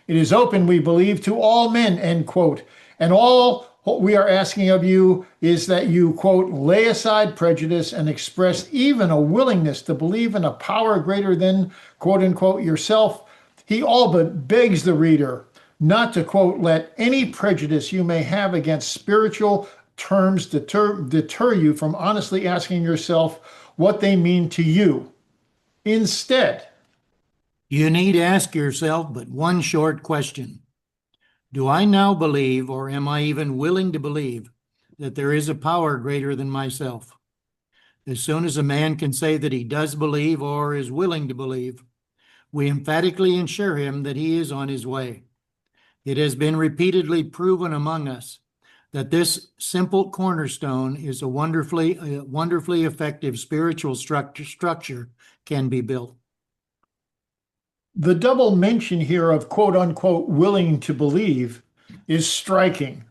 It is open, we believe, to all men, end quote. And all what we are asking of you is that you, quote, lay aside prejudice and express even a willingness to believe in a power greater than, quote unquote, yourself. He all but begs the reader not to, quote, let any prejudice you may have against spiritual terms deter you from honestly asking yourself what they mean to you. Instead, you need to ask yourself but one short question. Do I now believe, or am I even willing to believe, that there is a power greater than myself? As soon as a man can say that he does believe or is willing to believe, we emphatically assure him that he is on his way. It has been repeatedly proven among us that this simple cornerstone is a wonderfully effective spiritual structure can be built. The double mention here of quote unquote willing to believe is striking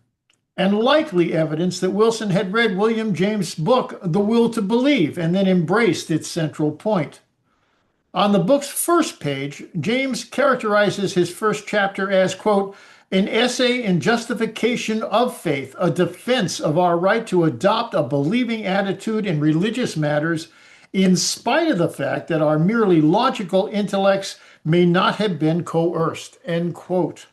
and likely evidence that Wilson had read William James' book, The Will to Believe, and then embraced its central point. On the book's first page, James characterizes his first chapter as, quote, an essay in justification of faith, a defense of our right to adopt a believing attitude in religious matters, in spite of the fact that our merely logical intellects may not have been coerced, end quote.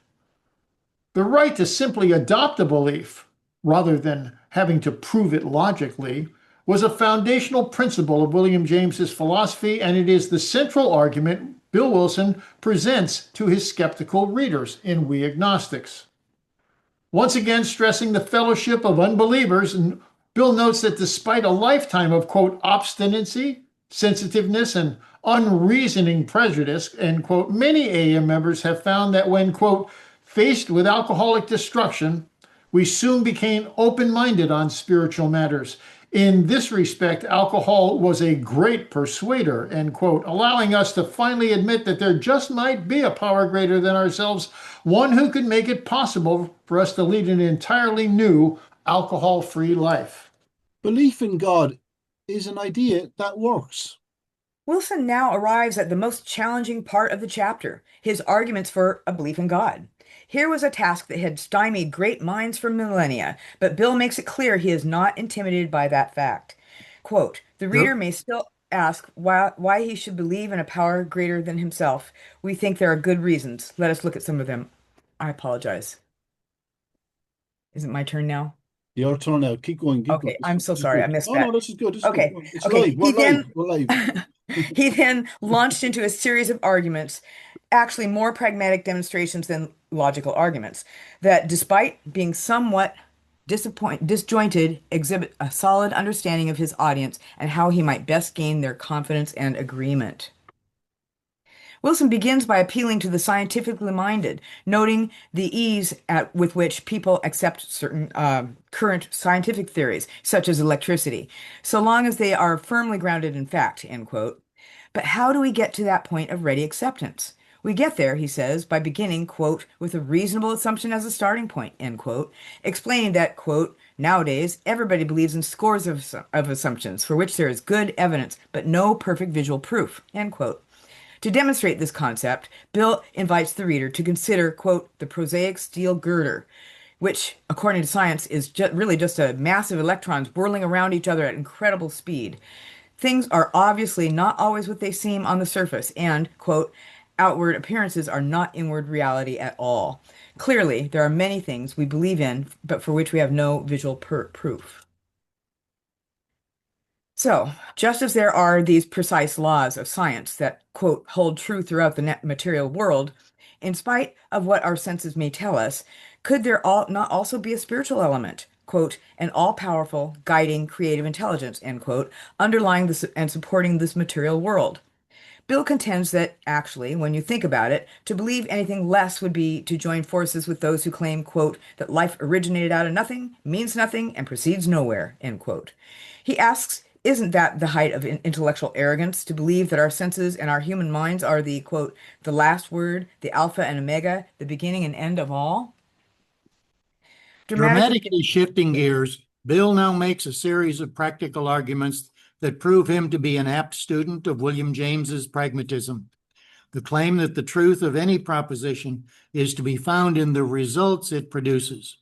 The right to simply adopt a belief, rather than having to prove it logically, was a foundational principle of William James's philosophy, and it is the central argument Bill Wilson presents to his skeptical readers in We Agnostics. Once again, stressing the fellowship of unbelievers, and Bill notes that despite a lifetime of, quote, obstinacy, sensitiveness, and unreasoning prejudice, end quote, many AM members have found that when, quote, faced with alcoholic destruction, we soon became open-minded on spiritual matters. In this respect, alcohol was a great persuader, end quote, allowing us to finally admit that there just might be a power greater than ourselves, one who could make it possible for us to lead an entirely new alcohol-free life. Belief in God is an idea that works. Wilson now arrives at the most challenging part of the chapter, his arguments for a belief in God. Here was a task that had stymied great minds for millennia, but Bill makes it clear he is not intimidated by that fact. Quote, the reader may still ask why he should believe in a power greater than himself. We think there are good reasons. Let us look at some of them. I apologize. Is it my turn now? Your turn now. Keep going. Keep Okay, going. I'm so This is sorry. good. I missed Oh, that. no, this is good. This is Okay, good. It's okay. live. We're live. We're live. He then launched into a series of arguments, actually more pragmatic demonstrations than logical arguments, that despite being somewhat disjointed, exhibit a solid understanding of his audience and how he might best gain their confidence and agreement. Wilson begins by appealing to the scientifically minded, noting the ease with which people accept certain current scientific theories, such as electricity, so long as they are firmly grounded in fact, end quote. But how do we get to that point of ready acceptance? We get there, he says, by beginning, quote, with a reasonable assumption as a starting point, end quote, explaining that, quote, nowadays, everybody believes in scores of assumptions for which there is good evidence, but no perfect visual proof, end quote. To demonstrate this concept, Bill invites the reader to consider, quote, the prosaic steel girder, which, according to science, is really just a mass of electrons whirling around each other at incredible speed. Things are obviously not always what they seem on the surface, and, quote, outward appearances are not inward reality at all. Clearly, there are many things we believe in, but for which we have no visual proof. So, just as there are these precise laws of science that, quote, hold true throughout the material world, in spite of what our senses may tell us, could there not also be a spiritual element, quote, an all-powerful, guiding, creative intelligence, end quote, underlying this and supporting this material world? Bill contends that, actually, when you think about it, to believe anything less would be to join forces with those who claim, quote, that life originated out of nothing, means nothing, and proceeds nowhere, end quote. He asks, isn't that the height of intellectual arrogance, to believe that our senses and our human minds are the, quote, the last word, the alpha and omega, the beginning and end of all? Dramatically shifting gears, Bill now makes a series of practical arguments that prove him to be an apt student of William James's pragmatism. The claim that the truth of any proposition is to be found in the results it produces.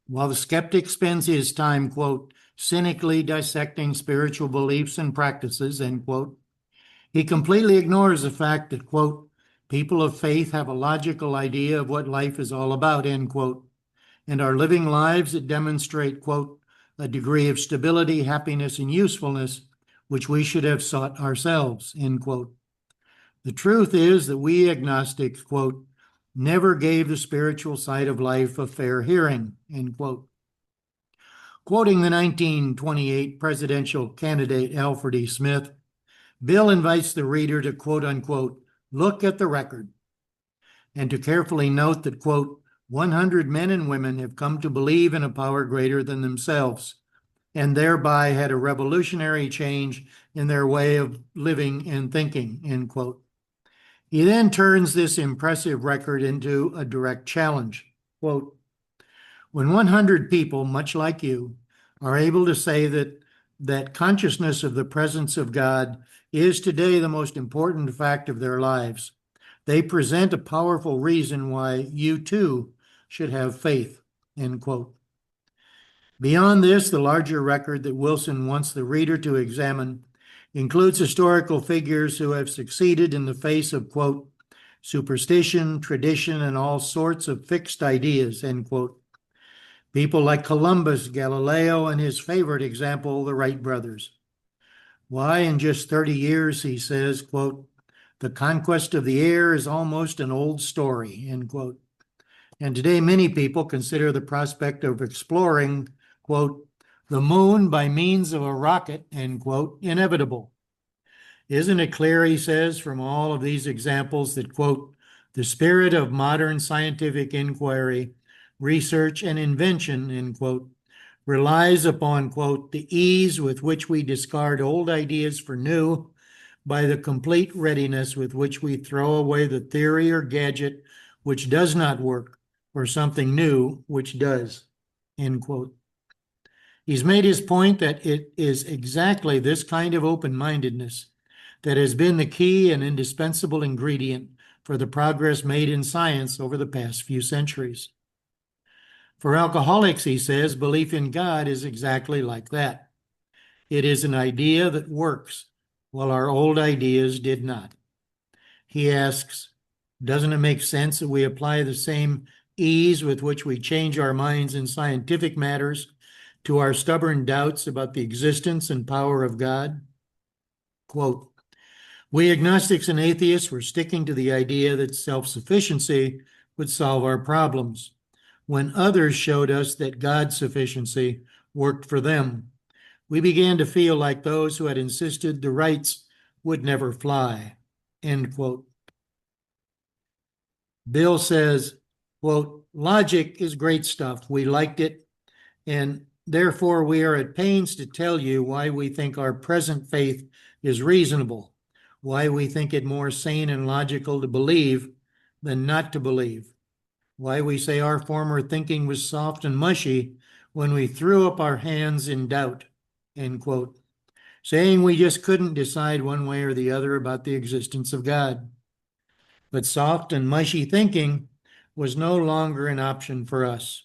While the skeptic spends his time, quote, cynically dissecting spiritual beliefs and practices, end quote, he completely ignores the fact that, quote, people of faith have a logical idea of what life is all about, end quote, and are living lives that demonstrate, quote, a degree of stability, happiness, and usefulness, which we should have sought ourselves, end quote. The truth is that we agnostics, quote, never gave the spiritual side of life a fair hearing, end quote. Quoting the 1928 presidential candidate Alfred E. Smith, Bill invites the reader to, quote unquote, look at the record, and to carefully note that, quote, 100 men and women have come to believe in a power greater than themselves, and thereby had a revolutionary change in their way of living and thinking, end quote. He then turns this impressive record into a direct challenge. Quote, when 100 people, much like you, are able to say that consciousness of the presence of God is today the most important fact of their lives, they present a powerful reason why you too should have faith, end quote. Beyond this, the larger record that Wilson wants the reader to examine includes historical figures who have succeeded in the face of, quote, superstition, tradition, and all sorts of fixed ideas, end quote. People like Columbus, Galileo, and his favorite example, the Wright brothers. Why, in just 30 years, he says, quote, the conquest of the air is almost an old story, end quote. And today, many people consider the prospect of exploring, quote, the moon by means of a rocket, end quote, inevitable. Isn't it clear, he says, from all of these examples that, quote, the spirit of modern scientific inquiry, research, and invention, end quote, relies upon, quote, the ease with which we discard old ideas for new, by the complete readiness with which we throw away the theory or gadget which does not work, or something new which does, end quote. He's made his point that it is exactly this kind of open-mindedness that has been the key and indispensable ingredient for the progress made in science over the past few centuries. For alcoholics, he says, belief in God is exactly like that. It is an idea that works, while our old ideas did not. He asks, doesn't it make sense that we apply the same ease with which we change our minds in scientific matters to our stubborn doubts about the existence and power of God? Quote, we agnostics and atheists were sticking to the idea that self-sufficiency would solve our problems, when others showed us that God's sufficiency worked for them. We began to feel like those who had insisted the Wrights would never fly, end quote. Bill says, quote, logic is great stuff. We liked it, and therefore we are at pains to tell you why we think our present faith is reasonable, why we think it more sane and logical to believe than not to believe, why we say our former thinking was soft and mushy when we threw up our hands in doubt, end quote, saying we just couldn't decide one way or the other about the existence of God. But soft and mushy thinking was no longer an option for us.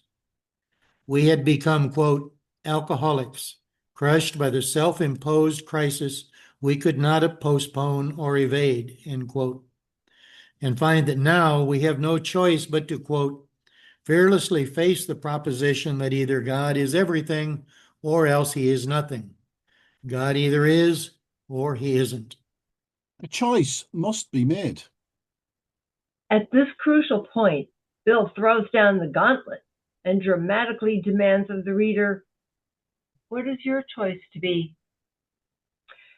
We had become, quote, alcoholics, crushed by the self-imposed crisis we could not postpone or evade, end quote, and find that now we have no choice but to, quote, fearlessly face the proposition that either God is everything or else he is nothing. God either is or he isn't. A choice must be made. At this crucial point, Bill throws down the gauntlet and dramatically demands of the reader, what is your choice to be?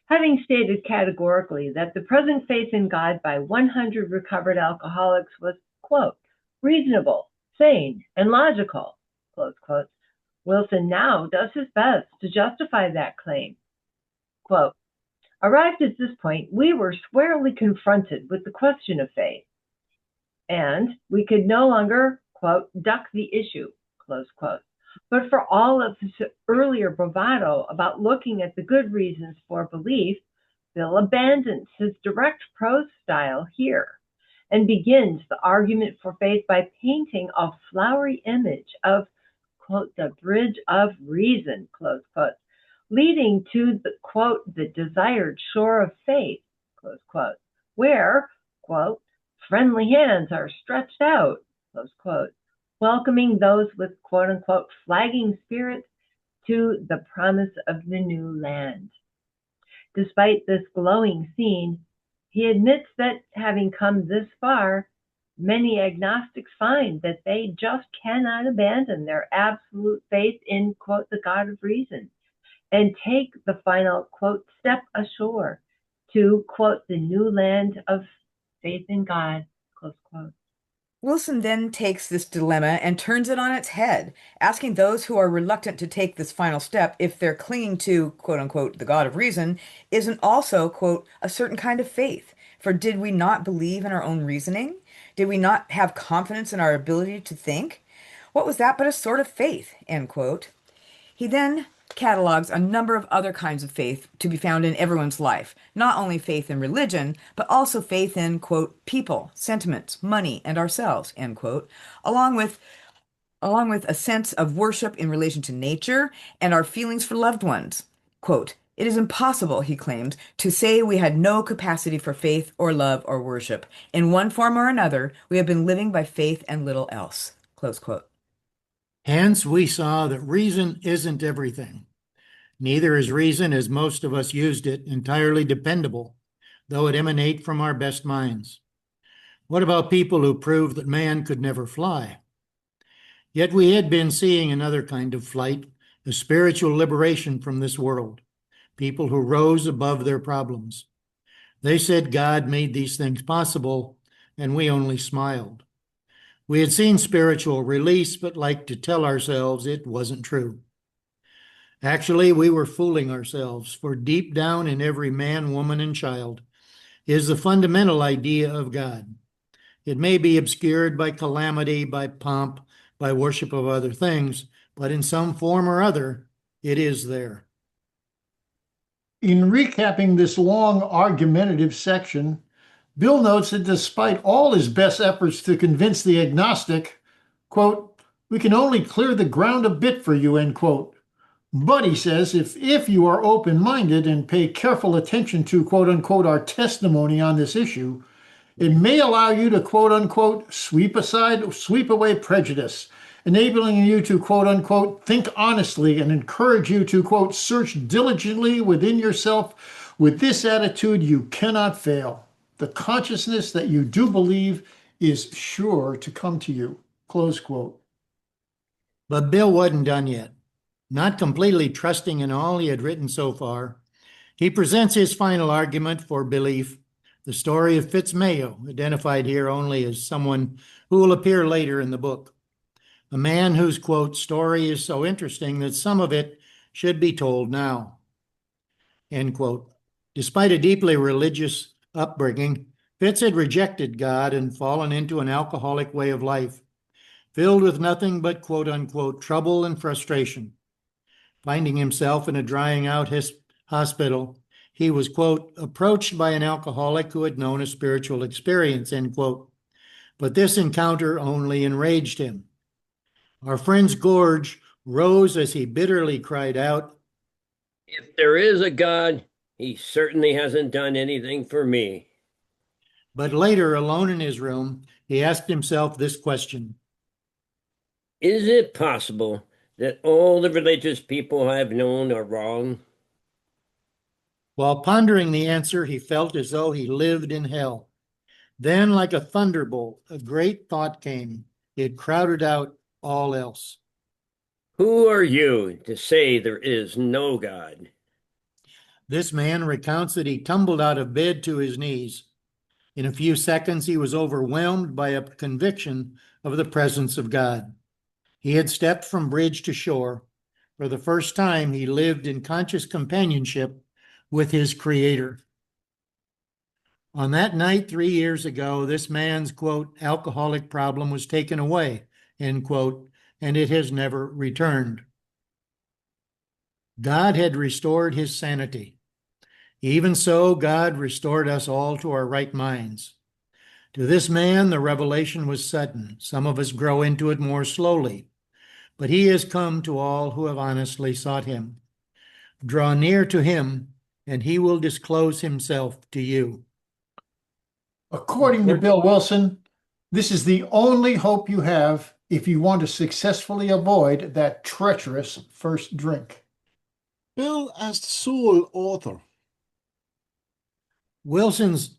Having stated categorically that the present faith in God by 100 recovered alcoholics was, quote, reasonable, sane, and logical, close quotes, Wilson now does his best to justify that claim. Quote, arrived at this point, we were squarely confronted with the question of faith, and we could no longer, quote, duck the issue, close quote. But for all of his earlier bravado about looking at the good reasons for belief, Bill abandons his direct prose style here and begins the argument for faith by painting a flowery image of, quote, the bridge of reason, close quote, leading to the, quote, the desired shore of faith, close quote, where, quote, friendly hands are stretched out, close quote, welcoming those with, quote unquote, flagging spirits to the promise of the new land. Despite this glowing scene, he admits that having come this far, many agnostics find that they just cannot abandon their absolute faith in, quote, the God of reason and take the final, quote, step ashore to, quote, the new land of faith in God, close quote. Wilson then takes this dilemma and turns it on its head, asking those who are reluctant to take this final step if they're clinging to, quote unquote, the God of reason, isn't also, quote, a certain kind of faith. For did we not believe in our own reasoning? Did we not have confidence in our ability to think? What was that but a sort of faith, end quote. He then catalogs a number of other kinds of faith to be found in everyone's life, not only faith in religion, but also faith in, quote, people, sentiments, money, and ourselves, end quote, along with a sense of worship in relation to nature and our feelings for loved ones. Quote, It is impossible, he claimed, to say we had no capacity for faith or love or worship. In one form or another, we have been living by faith and little else. Close quote. Hence, we saw that reason isn't everything. Neither is reason, as most of us used it, entirely dependable, though it emanate from our best minds. What about people who proved that man could never fly? Yet we had been seeing another kind of flight, a spiritual liberation from this world, people who rose above their problems. They said God made these things possible, and we only smiled. We had seen spiritual release, but liked to tell ourselves it wasn't true. Actually, we were fooling ourselves, for deep down in every man, woman, and child is the fundamental idea of God. It may be obscured by calamity, by pomp, by worship of other things, but in some form or other, it is there. In recapping this long argumentative section, Bill notes that despite all his best efforts to convince the agnostic, quote, we can only clear the ground a bit for you, end quote. But he says, if you are open-minded and pay careful attention to, quote unquote, our testimony on this issue, it may allow you to, quote unquote, sweep away prejudice, enabling you to, quote unquote, think honestly and encourage you to, quote, search diligently within yourself. With this attitude, you cannot fail. The consciousness that you do believe is sure to come to you, close quote. But Bill wasn't done yet. Not completely trusting in all he had written so far, he presents his final argument for belief, the story of Fitzmayo, identified here only as someone who will appear later in the book. A man whose, quote, story is so interesting that some of it should be told now, end quote. Despite a deeply religious upbringing, Fitz had rejected God and fallen into an alcoholic way of life, filled with nothing but, quote unquote, trouble and frustration. Finding himself in a drying out hospital, he was, quote, approached by an alcoholic who had known a spiritual experience, end quote. But this encounter only enraged him. Our friend's gorge rose as he bitterly cried out, If there is a God, he certainly hasn't done anything for me. But later, alone in his room, he asked himself this question. Is it possible that all the religious people I've known are wrong? While pondering the answer, he felt as though he lived in hell. Then, like a thunderbolt, a great thought came. It crowded out all else. Who are you to say there is no God? This man recounts that he tumbled out of bed to his knees. In a few seconds, he was overwhelmed by a conviction of the presence of God. He had stepped from bridge to shore. For the first time, he lived in conscious companionship with his Creator. On that night 3 years ago, this man's, quote, alcoholic problem was taken away, end quote, and it has never returned. God had restored his sanity. Even so, God restored us all to our right minds. To this man, the revelation was sudden. Some of us grow into it more slowly, but he has come to all who have honestly sought him. Draw near to him, and he will disclose himself to you. According to Bill Wilson, this is the only hope you have if you want to successfully avoid that treacherous first drink. Bill, as the sole author, Wilson's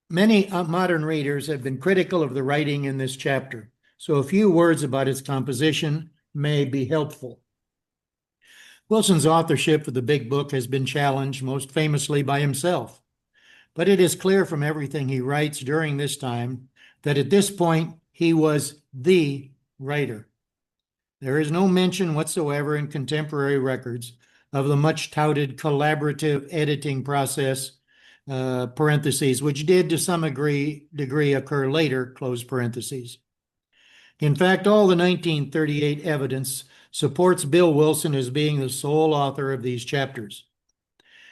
many modern readers have been critical of the writing in this chapter, so a few words about its composition may be helpful. Wilson's authorship of the big book has been challenged most famously by himself, but it is clear from everything he writes during this time that at this point he was the writer. There is no mention whatsoever in contemporary records of the much touted collaborative editing process, parentheses, which did to some degree occur later, close parentheses. In fact, all the 1938 evidence supports Bill Wilson as being the sole author of these chapters.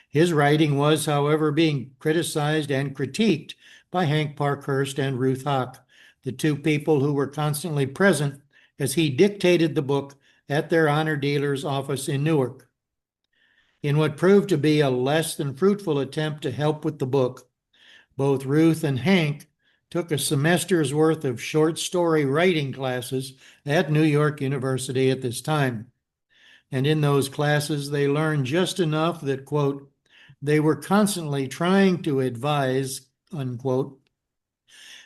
His writing was, however, being criticized and critiqued by Hank Parkhurst and Ruth Haack, the two people who were constantly present as he dictated the book at their honor dealer's office in Newark. In what proved to be a less than fruitful attempt to help with the book, both Ruth and Hank took a semester's worth of short story writing classes at New York University at this time. And in those classes, they learned just enough that, quote, they were constantly trying to advise, unquote,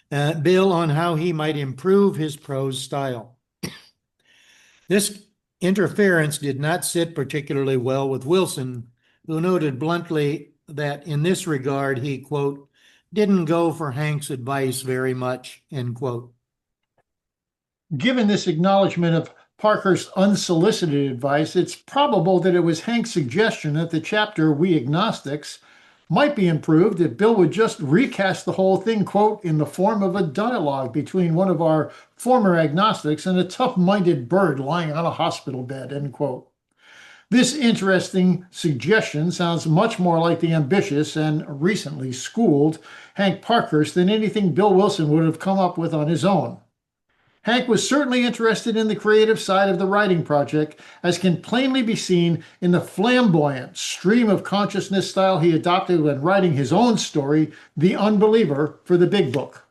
Bill on how he might improve his prose style. This interference did not sit particularly well with Wilson, who noted bluntly that in this regard he, quote, didn't go for Hank's advice very much, end quote. Given this acknowledgement of Parkhurst's unsolicited advice, it's probable that it was Hank's suggestion that the chapter We Agnostics might be improved if Bill would just recast the whole thing, quote, in the form of a dialogue between one of our former agnostics and a tough-minded bird lying on a hospital bed, end quote. This interesting suggestion sounds much more like the ambitious and recently schooled Hank Parkhurst than anything Bill Wilson would have come up with on his own. Hank was certainly interested in the creative side of the writing project, as can plainly be seen in the flamboyant stream of consciousness style he adopted when writing his own story, The Unbeliever, for the Big Book.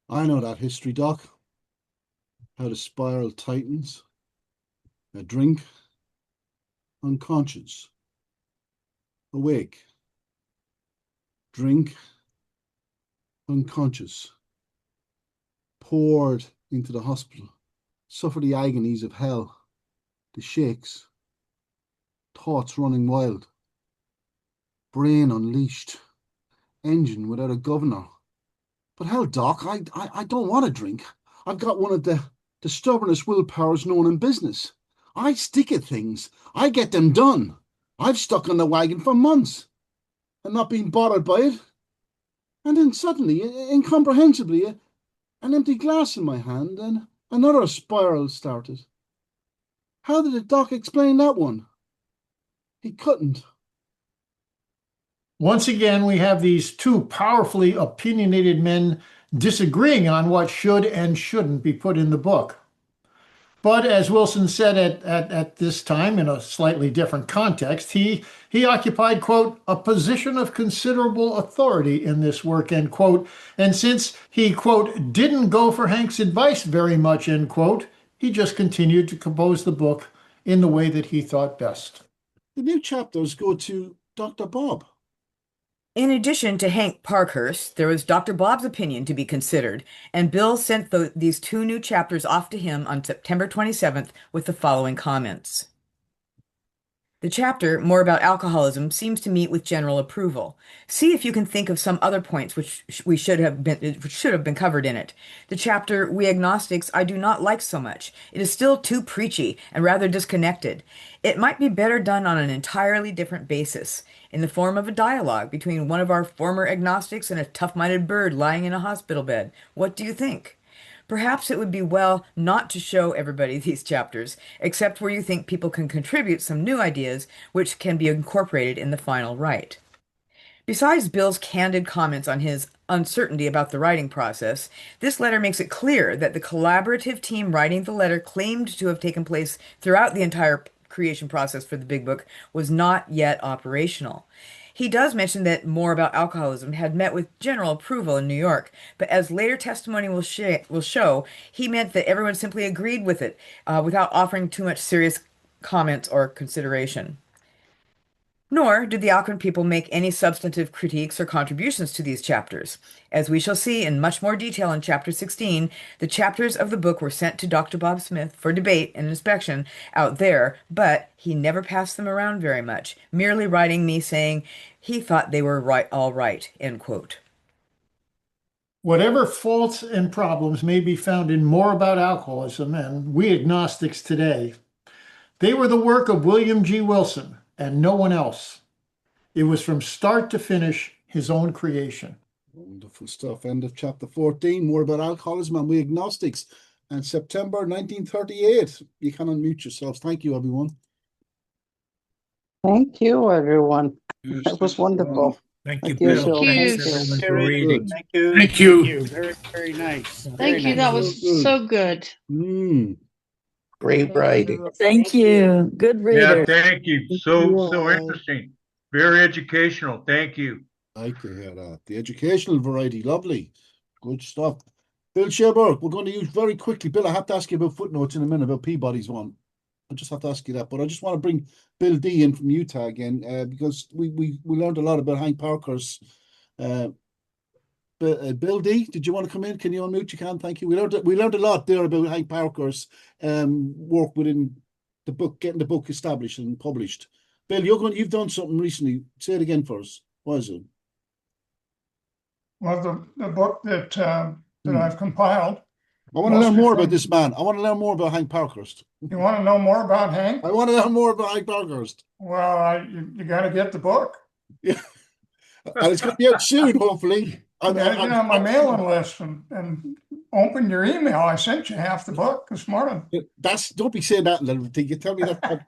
I know that history, Doc. How the spiral tightens. A drink. Unconscious. Awake. Drink. Unconscious. Poured into the hospital, suffer the agonies of hell, the shakes, thoughts running wild, brain unleashed, engine without a governor. But hell, Doc, I don't want to drink. I've got one of the stubbornest willpowers known in business. I stick at things. I get them done. I've stuck on the wagon for months and not been bothered by it. And then suddenly, incomprehensibly, an empty glass in my hand, and another spiral started. How did the doc explain that one? He couldn't. Once again, we have these two powerfully opinionated men disagreeing on what should and shouldn't be put in the book. But as Wilson said at this time, in a slightly different context, he occupied, quote, a position of considerable authority in this work, end quote. And since he, quote, didn't go for Hank's advice very much, end quote, he just continued to compose the book in the way that he thought best. The new chapters go to Dr. Bob. In addition to Hank Parkhurst, there was Dr. Bob's opinion to be considered, and Bill sent these two new chapters off to him on September 27th with the following comments. The chapter, More About Alcoholism, seems to meet with general approval. See if you can think of some other points which should have been covered in it. The chapter, We Agnostics, I do not like so much. It is still too preachy and rather disconnected. It might be better done on an entirely different basis, in the form of a dialogue between one of our former agnostics and a tough-minded bird lying in a hospital bed. What do you think? Perhaps it would be well not to show everybody these chapters, except where you think people can contribute some new ideas which can be incorporated in the final write. Besides Bill's candid comments on his uncertainty about the writing process, this letter makes it clear that the collaborative team writing the letter claimed to have taken place throughout the entire creation process for the Big Book was not yet operational. He does mention that More About Alcoholism had met with general approval in New York, but as later testimony will show, he meant that everyone simply agreed with it without offering too much serious comments or consideration. Nor did the Alcuin people make any substantive critiques or contributions to these chapters. As we shall see in much more detail in Chapter 16, the chapters of the book were sent to Dr. Bob Smith for debate and inspection out there, but he never passed them around very much, merely writing me saying he thought they were all right, end quote. Whatever faults and problems may be found in More About Alcoholism and We Agnostics today, they were the work of William G. Wilson and no one else. It was from start to finish his own creation. Wonderful stuff. End of chapter 14, More About Alcoholism and We Agnostics. And September 1938. You can unmute yourselves. Thank you, everyone. Thank you, everyone. That was wonderful. Thank you, Thank you, Bill. Jill. Thanks Thank you. for reading. Thank you. Thank you. Very, very nice. Thank you. That was so good. Great writing. Thank you. Good Yeah, reader. thank you. So interesting. Very educational. Thank you. I can hear that. The educational variety, lovely. Good stuff. Bill Sherburg, we're going to use very quickly. Bill, I have to ask you about footnotes in a minute about Peabody's one. I just have to ask you that, but I just want to bring Bill D in from Utah again, because we learned a lot about Hank Parker's. Bill D, did you want to come in? Can you unmute? You can. Thank you. We learned a lot there about Hank Parker's work within the book, getting the book established and published. Bill, you've done something recently. Say it again for us. What is it? Well, the book that I've compiled. I want to learn more about this man. I want to learn more about Hank Parkhurst. You want to know more about Hank? I want to learn more about Hank Parkhurst. Well, you got to get the book. Yeah, and it's going to be out soon, hopefully. You got to get on my mailing list and open your email. I sent you half the book this morning. Don't be saying that, little thing. You tell me that.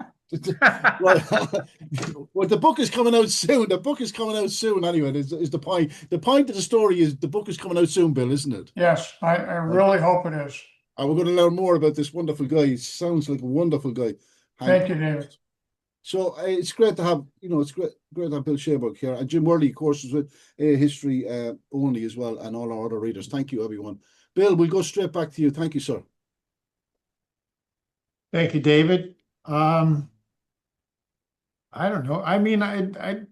Well, the book is coming out soon. The book is coming out soon. Anyway, is the point. The point of the story is the book is coming out soon, Bill, isn't it? Yes, I really hope it is. And we're going to learn more about this wonderful guy. He sounds like a wonderful guy. Thank you, David. So it's great to have, it's great to have Bill Sherburg here. And Jim Worley, of course, is with History Only as well, and all our other readers. Thank you, everyone. Bill, we'll go straight back to you. Thank you, sir. Thank you, David. I don't know. I mean, I'm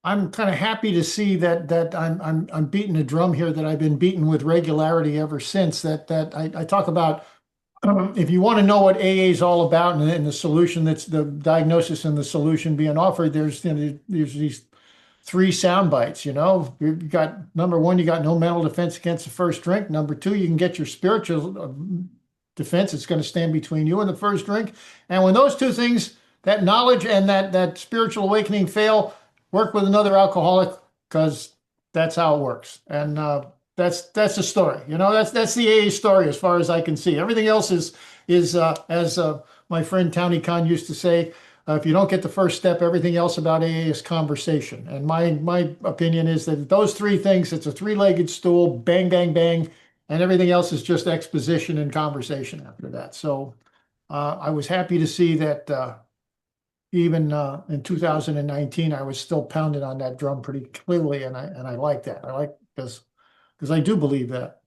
kind of happy to see that I'm beating a drum here that I've been beating with regularity ever since. That I talk about. If you want to know what AA is all about and the solution, that's the diagnosis and the solution being offered, there's these three sound bites. You got number one, you got no mental defense against the first drink. Number two, you can get your spiritual defense. It's going to stand between you and the first drink. And when those two things, that knowledge and that spiritual awakening fail, work with another alcoholic, because that's how it works. And that's the story. That's the AA story as far as I can see. Everything else is as my friend Tony Khan used to say, if you don't get the first step, everything else about AA is conversation. And my opinion is that those three things, it's a three-legged stool, bang, bang, bang, and everything else is just exposition and conversation after that. So I was happy to see that even in 2019, I was still pounding on that drum pretty clearly, and I like that. I like because I do believe that.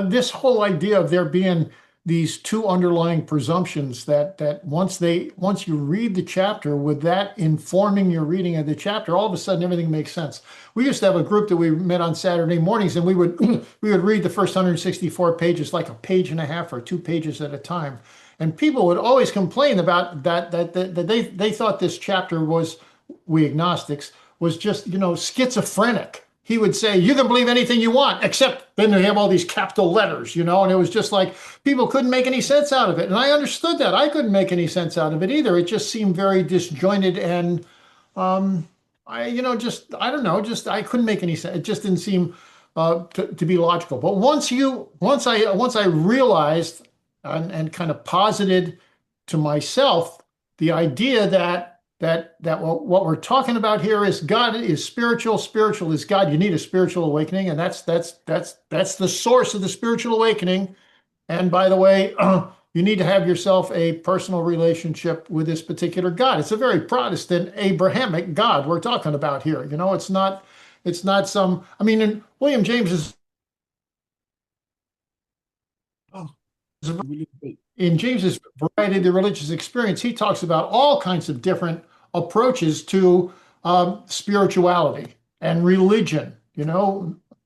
This whole idea of there being these two underlying presumptions that once you read the chapter, with that informing your reading of the chapter, all of a sudden everything makes sense. We used to have a group that we met on Saturday mornings, and we would read the first 164 pages like a page and a half or 2 pages at a time. And people would always complain about that they thought this chapter was, we agnostics, was just, schizophrenic. He would say, you can believe anything you want, except then they have all these capital letters, and it was just like people couldn't make any sense out of it. And I understood that. I couldn't make any sense out of it either. It just seemed very disjointed, and I don't know, I couldn't make any sense. It just didn't seem to be logical. But once I realized and kind of posited to myself the idea that what we're talking about here is God is spiritual, spiritual is God. You need a spiritual awakening, and that's the source of the spiritual awakening. And by the way, you need to have yourself a personal relationship with this particular God. It's a very Protestant, Abrahamic God we're talking about here. It's not some. I mean, in William James's. In James's Variety of the Religious Experience, he talks about all kinds of different approaches to spirituality and religion,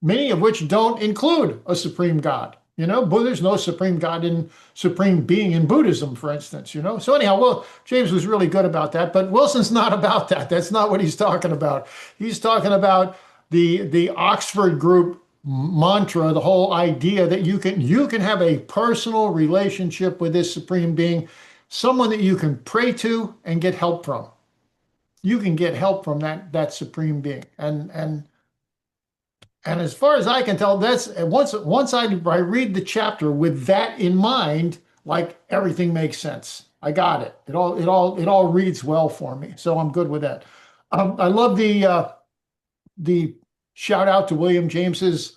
many of which don't include a supreme God. There's no supreme God in supreme being in Buddhism, for instance, So anyhow, well, James was really good about that, but Wilson's not about that. That's not what he's talking about. He's talking about the Oxford group mantra, the whole idea that you can have a personal relationship with this supreme being, someone that you can pray to and get help from. You can get help from that supreme being, and as far as I can tell, that's once I read the chapter with that in mind, like everything makes sense. I got it. It all reads well for me, so I'm good with that. I love the shout out to William James's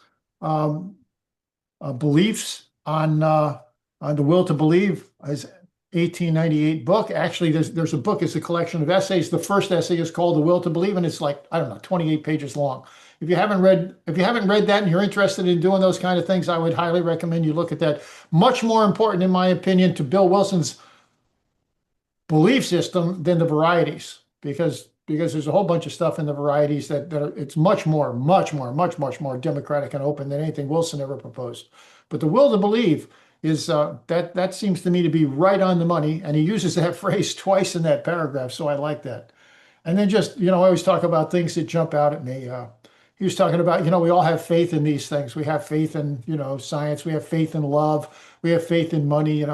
beliefs. on The Will to Believe, his 1898 book. Actually, there's a book, it's a collection of essays. The first essay is called The Will to Believe, and it's like, I don't know, 28 pages long. If you haven't read that and you're interested in doing those kind of things, I would highly recommend you look at that. Much more important, in my opinion, to Bill Wilson's belief system than the varieties, because there's a whole bunch of stuff in the varieties that it's much more democratic and open than anything Wilson ever proposed. But the Will to Believe is that seems to me to be right on the money, and he uses that phrase twice in that paragraph, so I like that. And then just, I always talk about things that jump out at me. He was talking about, we all have faith in these things. We have faith in, science. We have faith in love. We have faith in money,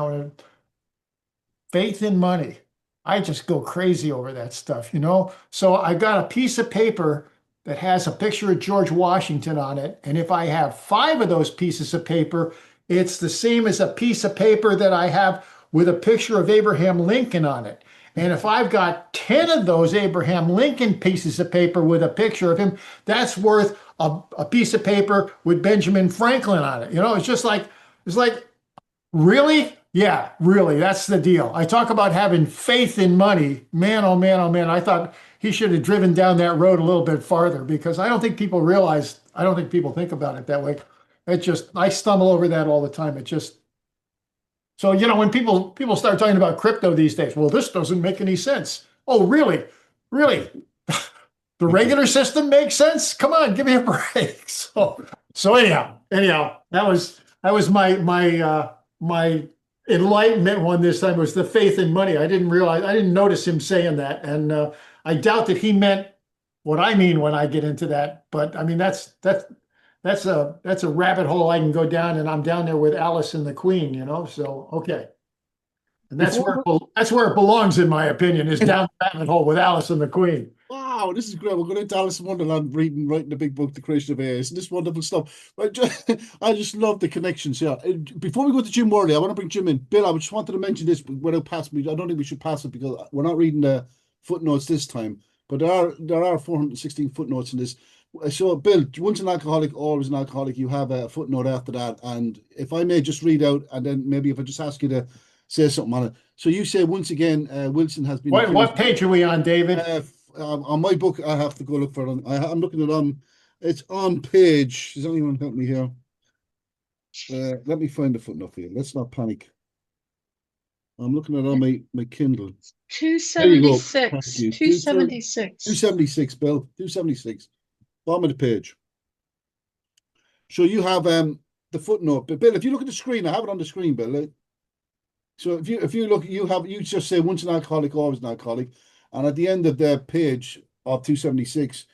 faith in money. I just go crazy over that stuff, So I got a piece of paper that has a picture of George Washington on it. And if I have 5 of those pieces of paper, it's the same as a piece of paper that I have with a picture of Abraham Lincoln on it. And if I've got 10 of those Abraham Lincoln pieces of paper with a picture of him, that's worth a piece of paper with Benjamin Franklin on it. It's like, really? Yeah, really, that's the deal. I talk about having faith in money. Man, oh man, oh man. I thought he should have driven down that road a little bit farther, because I don't think people think about it that way. I stumble over that all the time. So, when people start talking about crypto these days, well, this doesn't make any sense. Oh, really? Really? The regular system makes sense? Come on, give me a break. So anyhow, that was my enlightenment one this time, was the faith in money. I didn't notice him saying that. And I doubt that he meant what I mean when I get into that. But I mean, that's a rabbit hole I can go down, and I'm down there with Alice and the Queen, so okay. And that's where it belongs, in my opinion, is down the rabbit hole with Alice and the Queen. Wow, this is great. We're going into Alice in Wonderland, writing the big book, The Creation of AI. Isn't this wonderful stuff? I just love the connections here. Before we go to Jim Worley, I want to bring Jim in. Bill, I just wanted to mention this without passing me. I don't think we should pass it, because we're not reading the footnotes this time, but there are 416 footnotes in this. So, Bill, once an alcoholic, always an alcoholic. You have a footnote after that. And if I may just read out, and then maybe if I just ask you to say something on it. So you say, once again, Wilson has been... What page are we on, David? On my book, I have to go look for it. I'm looking at it it's on page... Does anyone help me here? Let me find the footnote for you. Let's not panic. I'm looking at it on my Kindle. 276. 276. 276, Bill. 276. Bottom of the page. So you have the footnote. But Bill, if you look at the screen, I have it on the screen, Bill. So if you look, you just say, once an alcoholic, always an alcoholic. And at the end of the page of 276,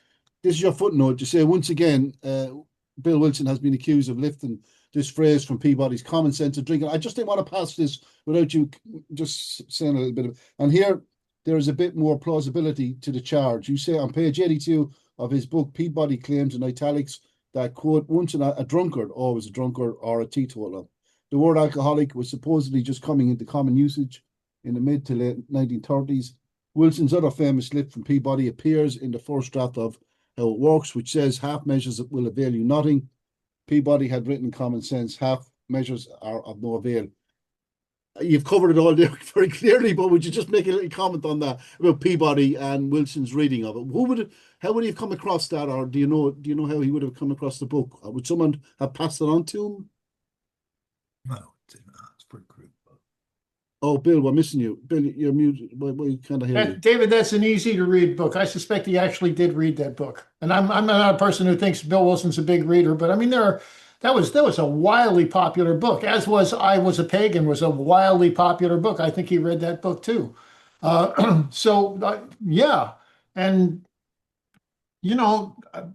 this is your footnote. You say, once again, Bill Wilson has been accused of lifting this phrase from Peabody's common sense of drinking. I just didn't want to pass this without you just saying a little bit of it. And here, there is a bit more plausibility to the charge. You say on page 82 of his book, Peabody claims in italics that, quote, once a drunkard, always a drunkard, or a teetotaler. The word alcoholic was supposedly just coming into common usage in the mid to late 1930s. Wilson's other famous slip from Peabody appears in the first draft of How It Works, which says half measures will avail you nothing. Peabody had written common sense, half measures are of no avail. You've covered it all there very clearly, but would you just make a little comment on that about Peabody and Wilson's reading of it? How would he have come across that, or do you know how he would have come across the book? Would someone have passed it on to him? No, it's pretty crude. Oh, Bill, we're missing you. Bill, you're muted. We kind of hear you. David, that's an easy to read book. I suspect he actually did read that book. And I'm not a person who thinks Bill Wilson's a big reader, but I mean, that was a wildly popular book, as was I Was a Pagan was a wildly popular book. I think he read that book too. Yeah. And,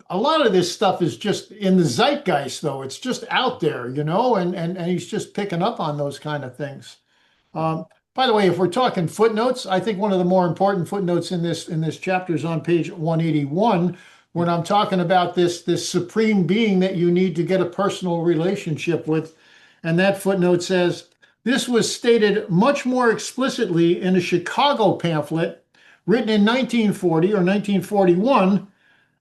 a lot of this stuff is just in the zeitgeist, though. It's just out there, and he's just picking up on those kind of things. By the way, if we're talking footnotes, I think one of the more important footnotes in this chapter is on page 181, when I'm talking about this supreme being that you need to get a personal relationship with. And that footnote says, this was stated much more explicitly in a Chicago pamphlet written in 1940 or 1941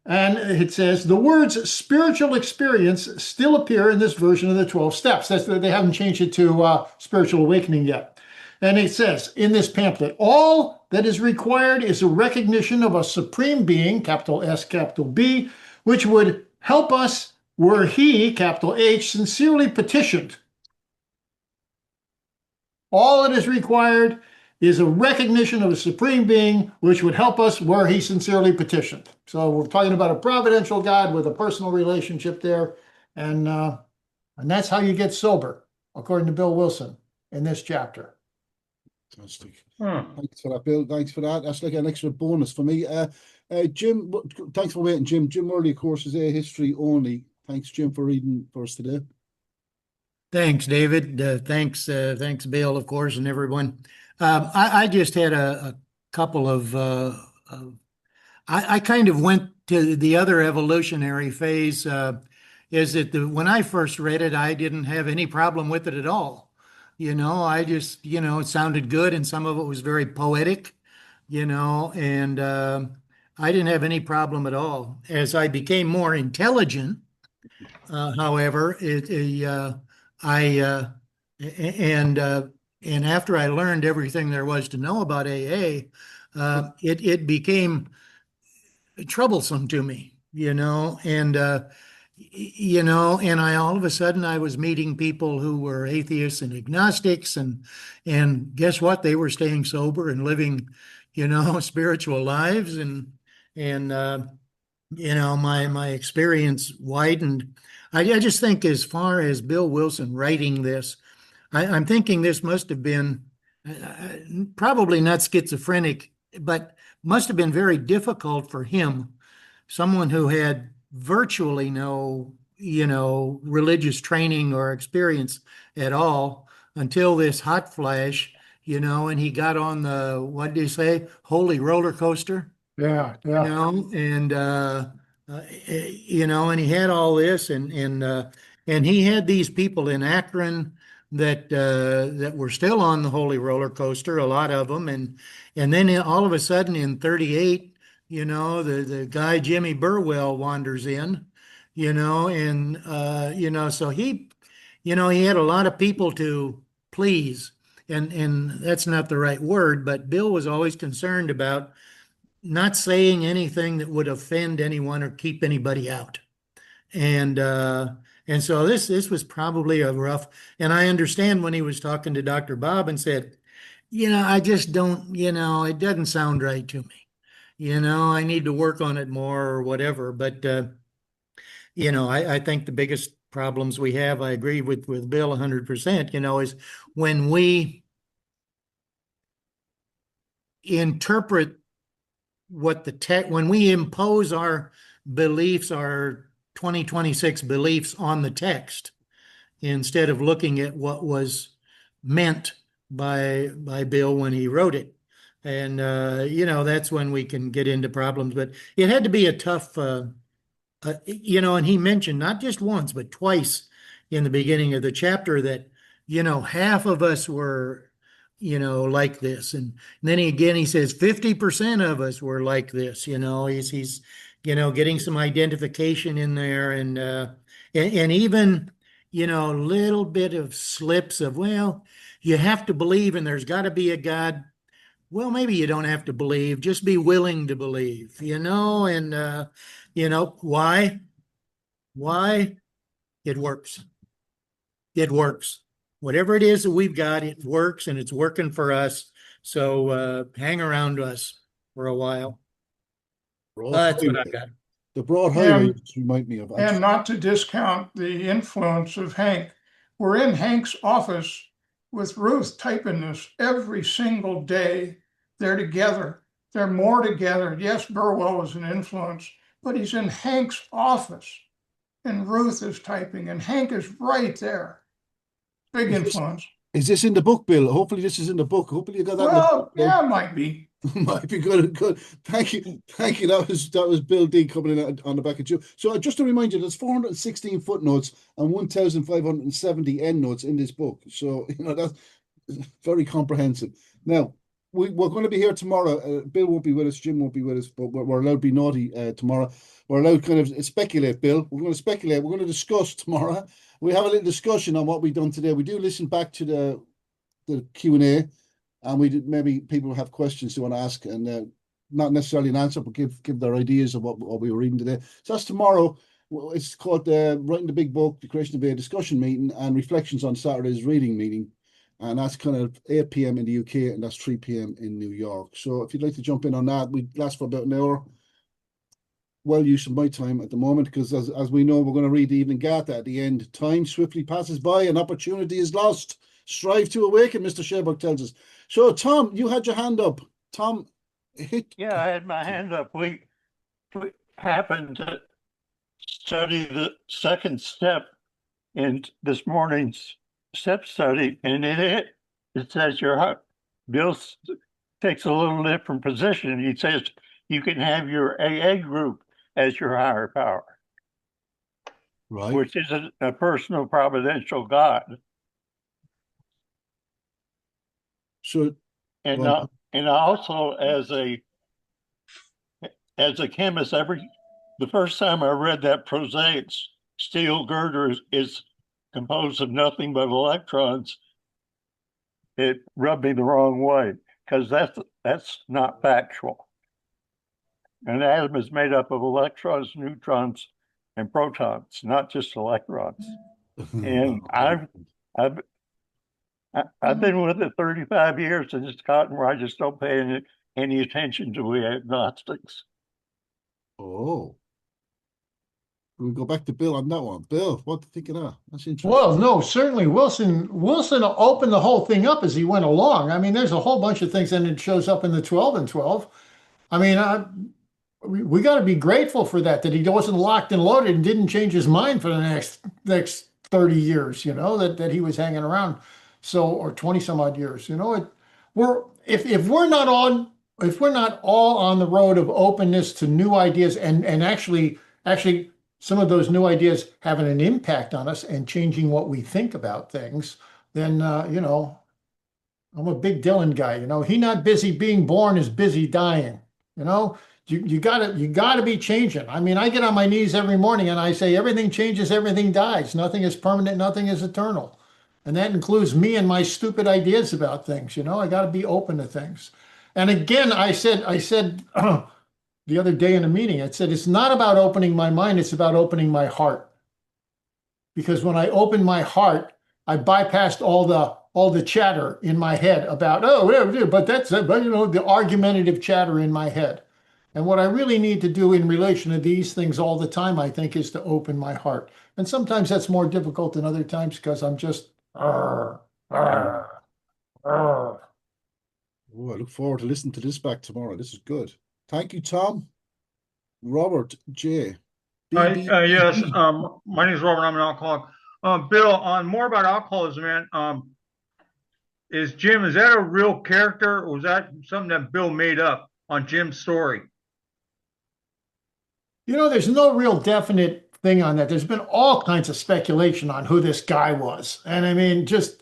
And it says the words spiritual experience still appear in this version of the 12 steps. They haven't changed it to spiritual awakening yet. And it says in this pamphlet, all that is required is a recognition of a supreme being, capital S, capital B, which would help us were he, capital H, sincerely petitioned. All that is required is a recognition of a supreme being, which would help us were he sincerely petitioned. So we're talking about a providential God with a personal relationship there. And that's how you get sober, according to Bill Wilson in this chapter. Fantastic. Thanks for that, Bill. Thanks for that. That's like an extra bonus for me. Jim, thanks for waiting, Jim. Jim Worley, of course, is A History Only. Thanks, Jim, for reading for us today. Thanks, David. Thanks, Bill, of course, and everyone. I just had a couple of, I kind of went to the other evolutionary phase, is that when I first read it, I didn't have any problem with it at all. I just, it sounded good and some of it was very poetic, and I didn't have any problem at all. As I became more intelligent, however, and after I learned everything there was to know about AA, it became troublesome to me, and I all of a sudden I was meeting people who were atheists and agnostics, and guess what? They were staying sober and living, spiritual lives, and my experience widened. I just think as far as Bill Wilson writing this, I'm thinking this must have been probably not schizophrenic, but must have been very difficult for him, someone who had virtually no, religious training or experience at all until this hot flash, and he got on the, what did he say? Holy roller coaster. Yeah. And he had all this, and he had these people in Akron that were still on the holy roller coaster, a lot of them, and then all of a sudden in 38, the guy Jimmy Burwell wanders in, so he had a lot of people to please, and that's not the right word, but Bill was always concerned about not saying anything that would offend anyone or keep anybody out. And so this was probably a rough, and I understand when he was talking to Dr. Bob and said, I just don't, it doesn't sound right to me. I need to work on it more or whatever. But, I think the biggest problems we have, I agree with Bill 100%, is when we interpret when we impose our beliefs, our 2026 beliefs on the text, instead of looking at what was meant by Bill when he wrote it. And, that's when we can get into problems. But it had to be a tough, and he mentioned not just once, but twice in the beginning of the chapter that, half of us were, like this. And then he says 50% of us were like this, he's getting some identification in there, and even, little bit of slips of, well, you have to believe and there's got to be a God. Well, maybe you don't have to believe, just be willing to believe, and, why? It works. It works. Whatever it is that we've got, it works, and it's working for us. So hang around us for a while. That's what I've got. The broad highway just remind me of. And not to discount the influence of Hank. We're in Hank's office with Ruth typing this every single day. They're together. They're more together. Yes, Burwell was an influence, but he's in Hank's office, and Ruth is typing, and Hank is right there. Big influence. Is this in the book, Bill? Hopefully this is in the book. Hopefully you got that. Well, yeah, it might be. Might be good. Thank you. That was Bill D coming in on the back of you. So just to remind you, there's 416 footnotes and 1,570 endnotes in this book. So that's very comprehensive. Now, we're going to be here tomorrow. Bill won't be with us, Jim won't be with us, but we're allowed to be naughty tomorrow. We're allowed kind of speculate, Bill. We're going to speculate. We're going to discuss tomorrow. We have a little discussion on what we've done today. We do listen back to the Q&A, and maybe people have questions they want to ask, and not necessarily an answer, but give their ideas of what we were reading today. So that's tomorrow. It's called Writing the Big Book, the Creation of a discussion meeting, and reflections on Saturday's reading meeting. And that's kind of 8 p.m. in the UK, and that's 3 p.m. in New York. So if you'd like to jump in on that, we last for about an hour. Well use of my time at the moment, because as we know, we're going to read the Evening Gatha at the end. Time swiftly passes by and opportunity is lost. Strive to awaken, Mr. Sherbrooke tells us. So, Tom, you had your hand up. Tom, hit. Yeah, I had my hand up. We happened to study the second step in this morning's step study, and in it says your heart. Bill takes a little different position. He says you can have your AA group as your higher power, right? Which is a personal providential God. So, and also as a chemist, the first time I read that Prosaic's steel girder is composed of nothing but electrons, it rubbed me the wrong way, because that's not factual. An atom is made up of electrons, neutrons, and protons, not just electrons. And I've been with it 35 years, and it's gotten where I just don't pay any attention to we agnostics. Oh. We'll go back to Bill on that one. Bill, what do you think of that? That's interesting. Well, no, certainly Wilson opened the whole thing up as he went along. I mean, there's a whole bunch of things, and it shows up in the 12 and 12. I mean, we got to be grateful for that he wasn't locked and loaded and didn't change his mind for the next 30 years, that he was hanging around. So, or 20 some odd years, if we're not all on the road of openness to new ideas and actually some of those new ideas having an impact on us and changing what we think about things, then, I'm a big Dylan guy, he not busy being born is busy dying, you gotta be changing. I mean, I get on my knees every morning and I say, everything changes, everything dies. Nothing is permanent, nothing is eternal. And that includes me and my stupid ideas about things, I gotta be open to things. And again, I said the other day in a meeting, I said, it's not about opening my mind, it's about opening my heart. Because when I opened my heart, I bypassed all the chatter in my head about, but the argumentative chatter in my head. And what I really need to do in relation to these things all the time, I think, is to open my heart. And sometimes that's more difficult than other times because I'm just, Oh, I look forward to listening to this back tomorrow. This is good. Thank you, Tom. Robert J. Yes, my name is Robert. I'm an alcoholic. Bill, on more about alcoholism, man. Is that a real character, or was that something that Bill made up on Jim's story? There's no real definite thing on that. There's been all kinds of speculation on who this guy was, and I mean, just.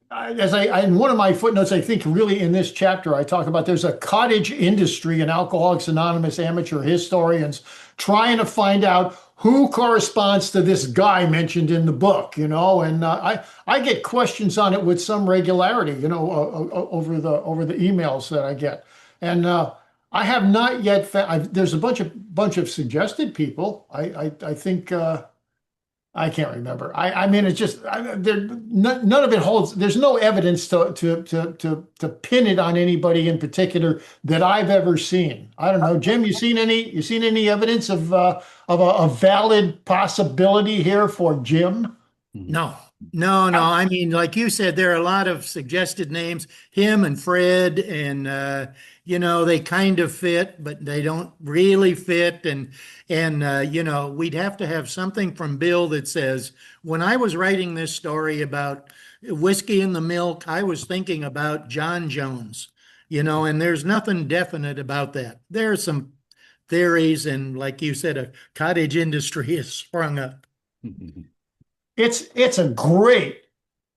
As in one of my footnotes, I think really in this chapter, I talk about there's a cottage industry in Alcoholics Anonymous amateur historians trying to find out who corresponds to this guy mentioned in the book, and I get questions on it with some regularity, over the emails that I get. And I have not yet found, there's a bunch of suggested people. I think, I can't remember. I mean, it's just none of it holds. There's no evidence to pin it on anybody in particular that I've ever seen. I don't know, Jim. You seen any evidence of a valid possibility here for Jim? No. I mean, like you said, there are a lot of suggested names. Him and Fred, and they kind of fit, but they don't really fit. And we'd have to have something from Bill that says, when I was writing this story about whiskey in the milk, I was thinking about John Jones, and there's nothing definite about that. There are some theories, and like you said, a cottage industry has sprung up. It's a great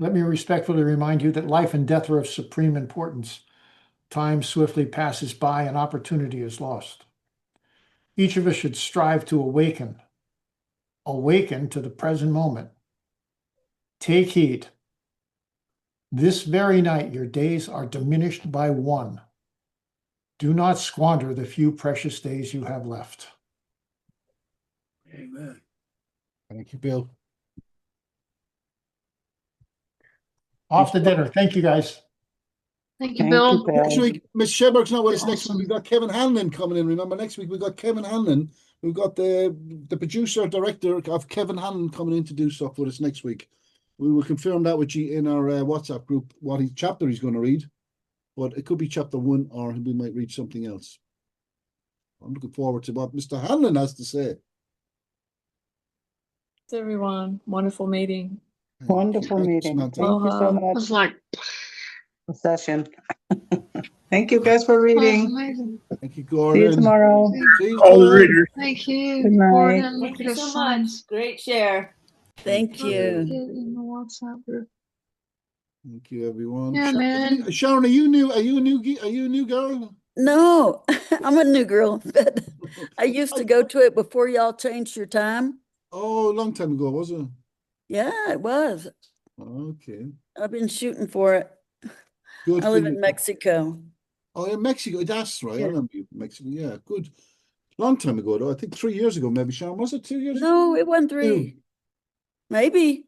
Let me respectfully remind you that life and death are of supreme importance. Time swiftly passes by and opportunity is lost. Each of us should strive to awaken to the present moment. Take heed. This very night, your days are diminished by 1. Do not squander the few precious days you have left. Amen. Thank you, Bill. Off to dinner. Thank you, guys. Thank you, Bill. Next week, Miss Sherberg's not with us next Awesome. week. We've got Kevin Hanlon coming in. Remember, next week we've got Kevin Hanlon. We've got the producer, director of Kevin Hanlon coming in to do stuff with us next week. We will confirm that with you in our WhatsApp group, what chapter he's going to read. But it could be chapter 1, or we might read something else. I'm looking forward to what Mr. Hanlon has to say. Thanks, everyone. Wonderful meeting. Wonderful meeting. Thank you so Aloha. much. It was like, for session. Thank you guys for that was reading. amazing. Thank you, See Gordon. you tomorrow. See you All the tomorrow. readers. Thank you, Good night. Gordon. Thank Look you at so his much. signs. Great share. Thank Put you. it in the WhatsApp group. Thank you, everyone. Yeah, man. Sharon, are you new? Are you a new girl? No, I'm a new girl, but I used to go to it before y'all changed your time. Oh, a long time ago, was it? Yeah, it was. Okay. I've been shooting for it. Good I for live you. in Mexico. Oh, in Mexico. That's right. I Yeah. remember you from Mexico. Yeah, good. Long time ago, though. I think 3 years ago, maybe, Sharon. Was it 2 years ago? No, it wasn't 3. Two. Maybe.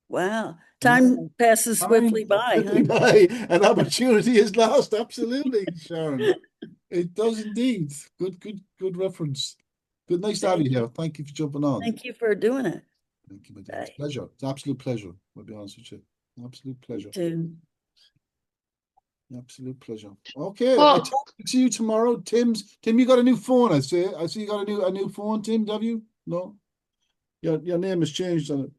Wow. Time passes swiftly by, Swiftly huh? by. An opportunity is lost. Absolutely, Sharon. It does indeed. Good reference. Good, nice to have you here. Thank you for jumping on. Thank you for doing it. Thank you, my dear. It's a pleasure. It's an absolute pleasure. I'll be honest with you. Absolute pleasure. Too. Absolute pleasure. Okay, Well- I'll talk to you tomorrow. Tim, you got a new phone, I see you got a new phone, Tim, have you? No? Your name has changed on it.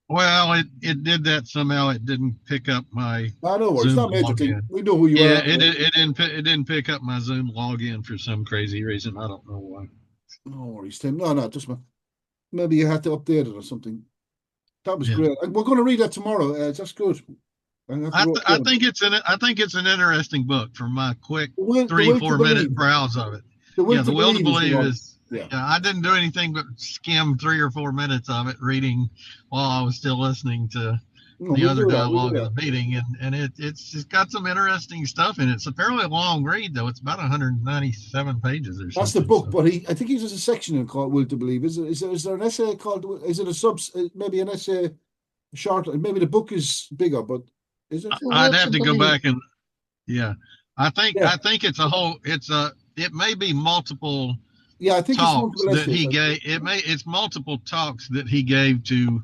Well, it did that somehow. It didn't pick up my I know, it's Zoom not major thing. login. We know who you Yeah, are. it didn't pick up my Zoom login for some crazy reason. I don't know why. No worries, Tim. No, just maybe you had to update it or something. That was Yeah. great. We're going to read that tomorrow. That's good. I think it's an interesting book from my quick The Will to 3-4 minute Believe. browse of it. The Will Yeah, to The Will to Believe is the Believe one. is. Yeah. Yeah, I didn't do anything but skim 3 or 4 minutes of it, reading while I was still listening to No, the we'll other do that, we'll dialogue do of the meeting, and it's got some interesting stuff in it. It's a fairly long read, though. It's about 197 pages or something. That's the book, but I think he has a section in it called Will to Believe. Is there an essay called? Is it maybe an essay short? Maybe the book is bigger, but is it? I'd have to go back and I think Yeah. I think it's a whole. It may be multiple. Yeah, I think talks it's that he gave. It's multiple talks that he gave to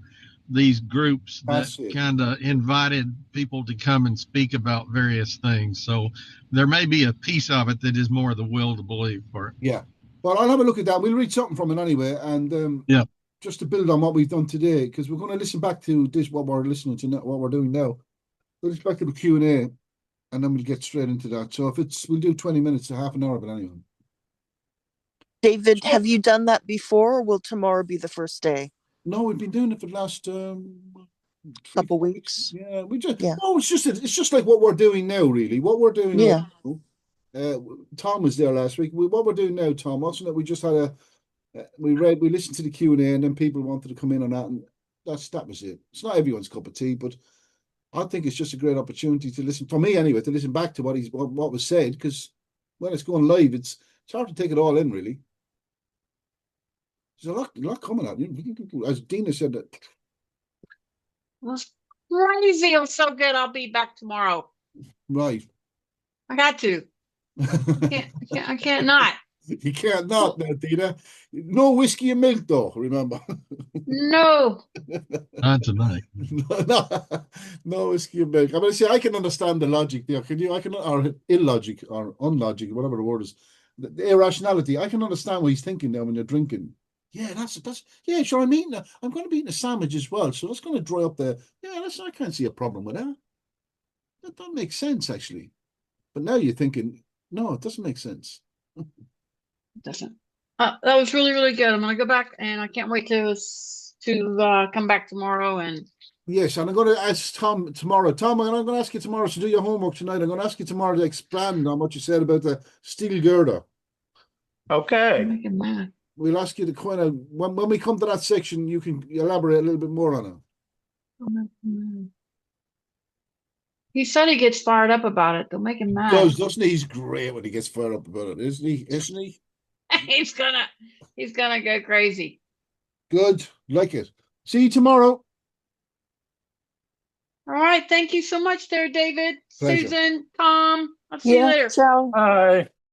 these groups that kind of invited people to come and speak about various things. So there may be a piece of it that is more the will to believe part. Yeah. Well, I'll have a look at that. We'll read something from it anyway, and just to build on what we've done today, because we're going to listen back to this, what we're listening to, what we're doing now. We'll listen back to the Q&A, and then we'll get straight into that. So we'll do 20 minutes to half an hour, but anyway. David, have you done that before, or will tomorrow be the first day? No, we've been doing it for the last couple weeks. Yeah, no, it's just like what we're doing now, really. What we're doing now. Tom was there last week. What we're doing now, Tom, wasn't it? We just had we listened to the Q&A, and then people wanted to come in on that, and that was it. It's not everyone's cup of tea, but I think it's just a great opportunity to listen, for me anyway, to listen back to what was said, because when it's going live, it's hard to take it all in, really. There's a lot coming out. As Dina said, that That's crazy. I'm so good. I'll be back tomorrow. right. I got to. I can't not. You can't not now, Dina. No whiskey and milk, though. Remember. No. Not tonight. No whiskey and milk. I mean, see, I can understand the logic there. Can you? Or illogic or unlogic, whatever the word is. The irrationality. I can understand what he's thinking now when you're drinking. Yeah, that's yeah, sure. I'm going to be eating a sandwich as well, so that's going to dry up the. Yeah, I can't see a problem with that. That makes sense, actually. But now you're thinking, no, it doesn't make sense. It doesn't. That was really, really good. I'm gonna go back, and I can't wait to come back tomorrow and Yes, and I'm going to ask Tom tomorrow. Tom, I'm going to ask you tomorrow to do your homework tonight. I'm going to ask you tomorrow to expand on what you said about the steel girder. Okay. Make him mad. We'll ask you to kind of, when we come to that section, you can elaborate a little bit more on it. He said he gets fired up about it. They'll make him mad. Doesn't he? He's great when he gets fired up about it, isn't he? Isn't he? he's gonna go crazy. Good. Like it. See you tomorrow. All right. Thank you so much there, David, Pleasure. Susan, Tom. I'll see you later. Ciao. Bye.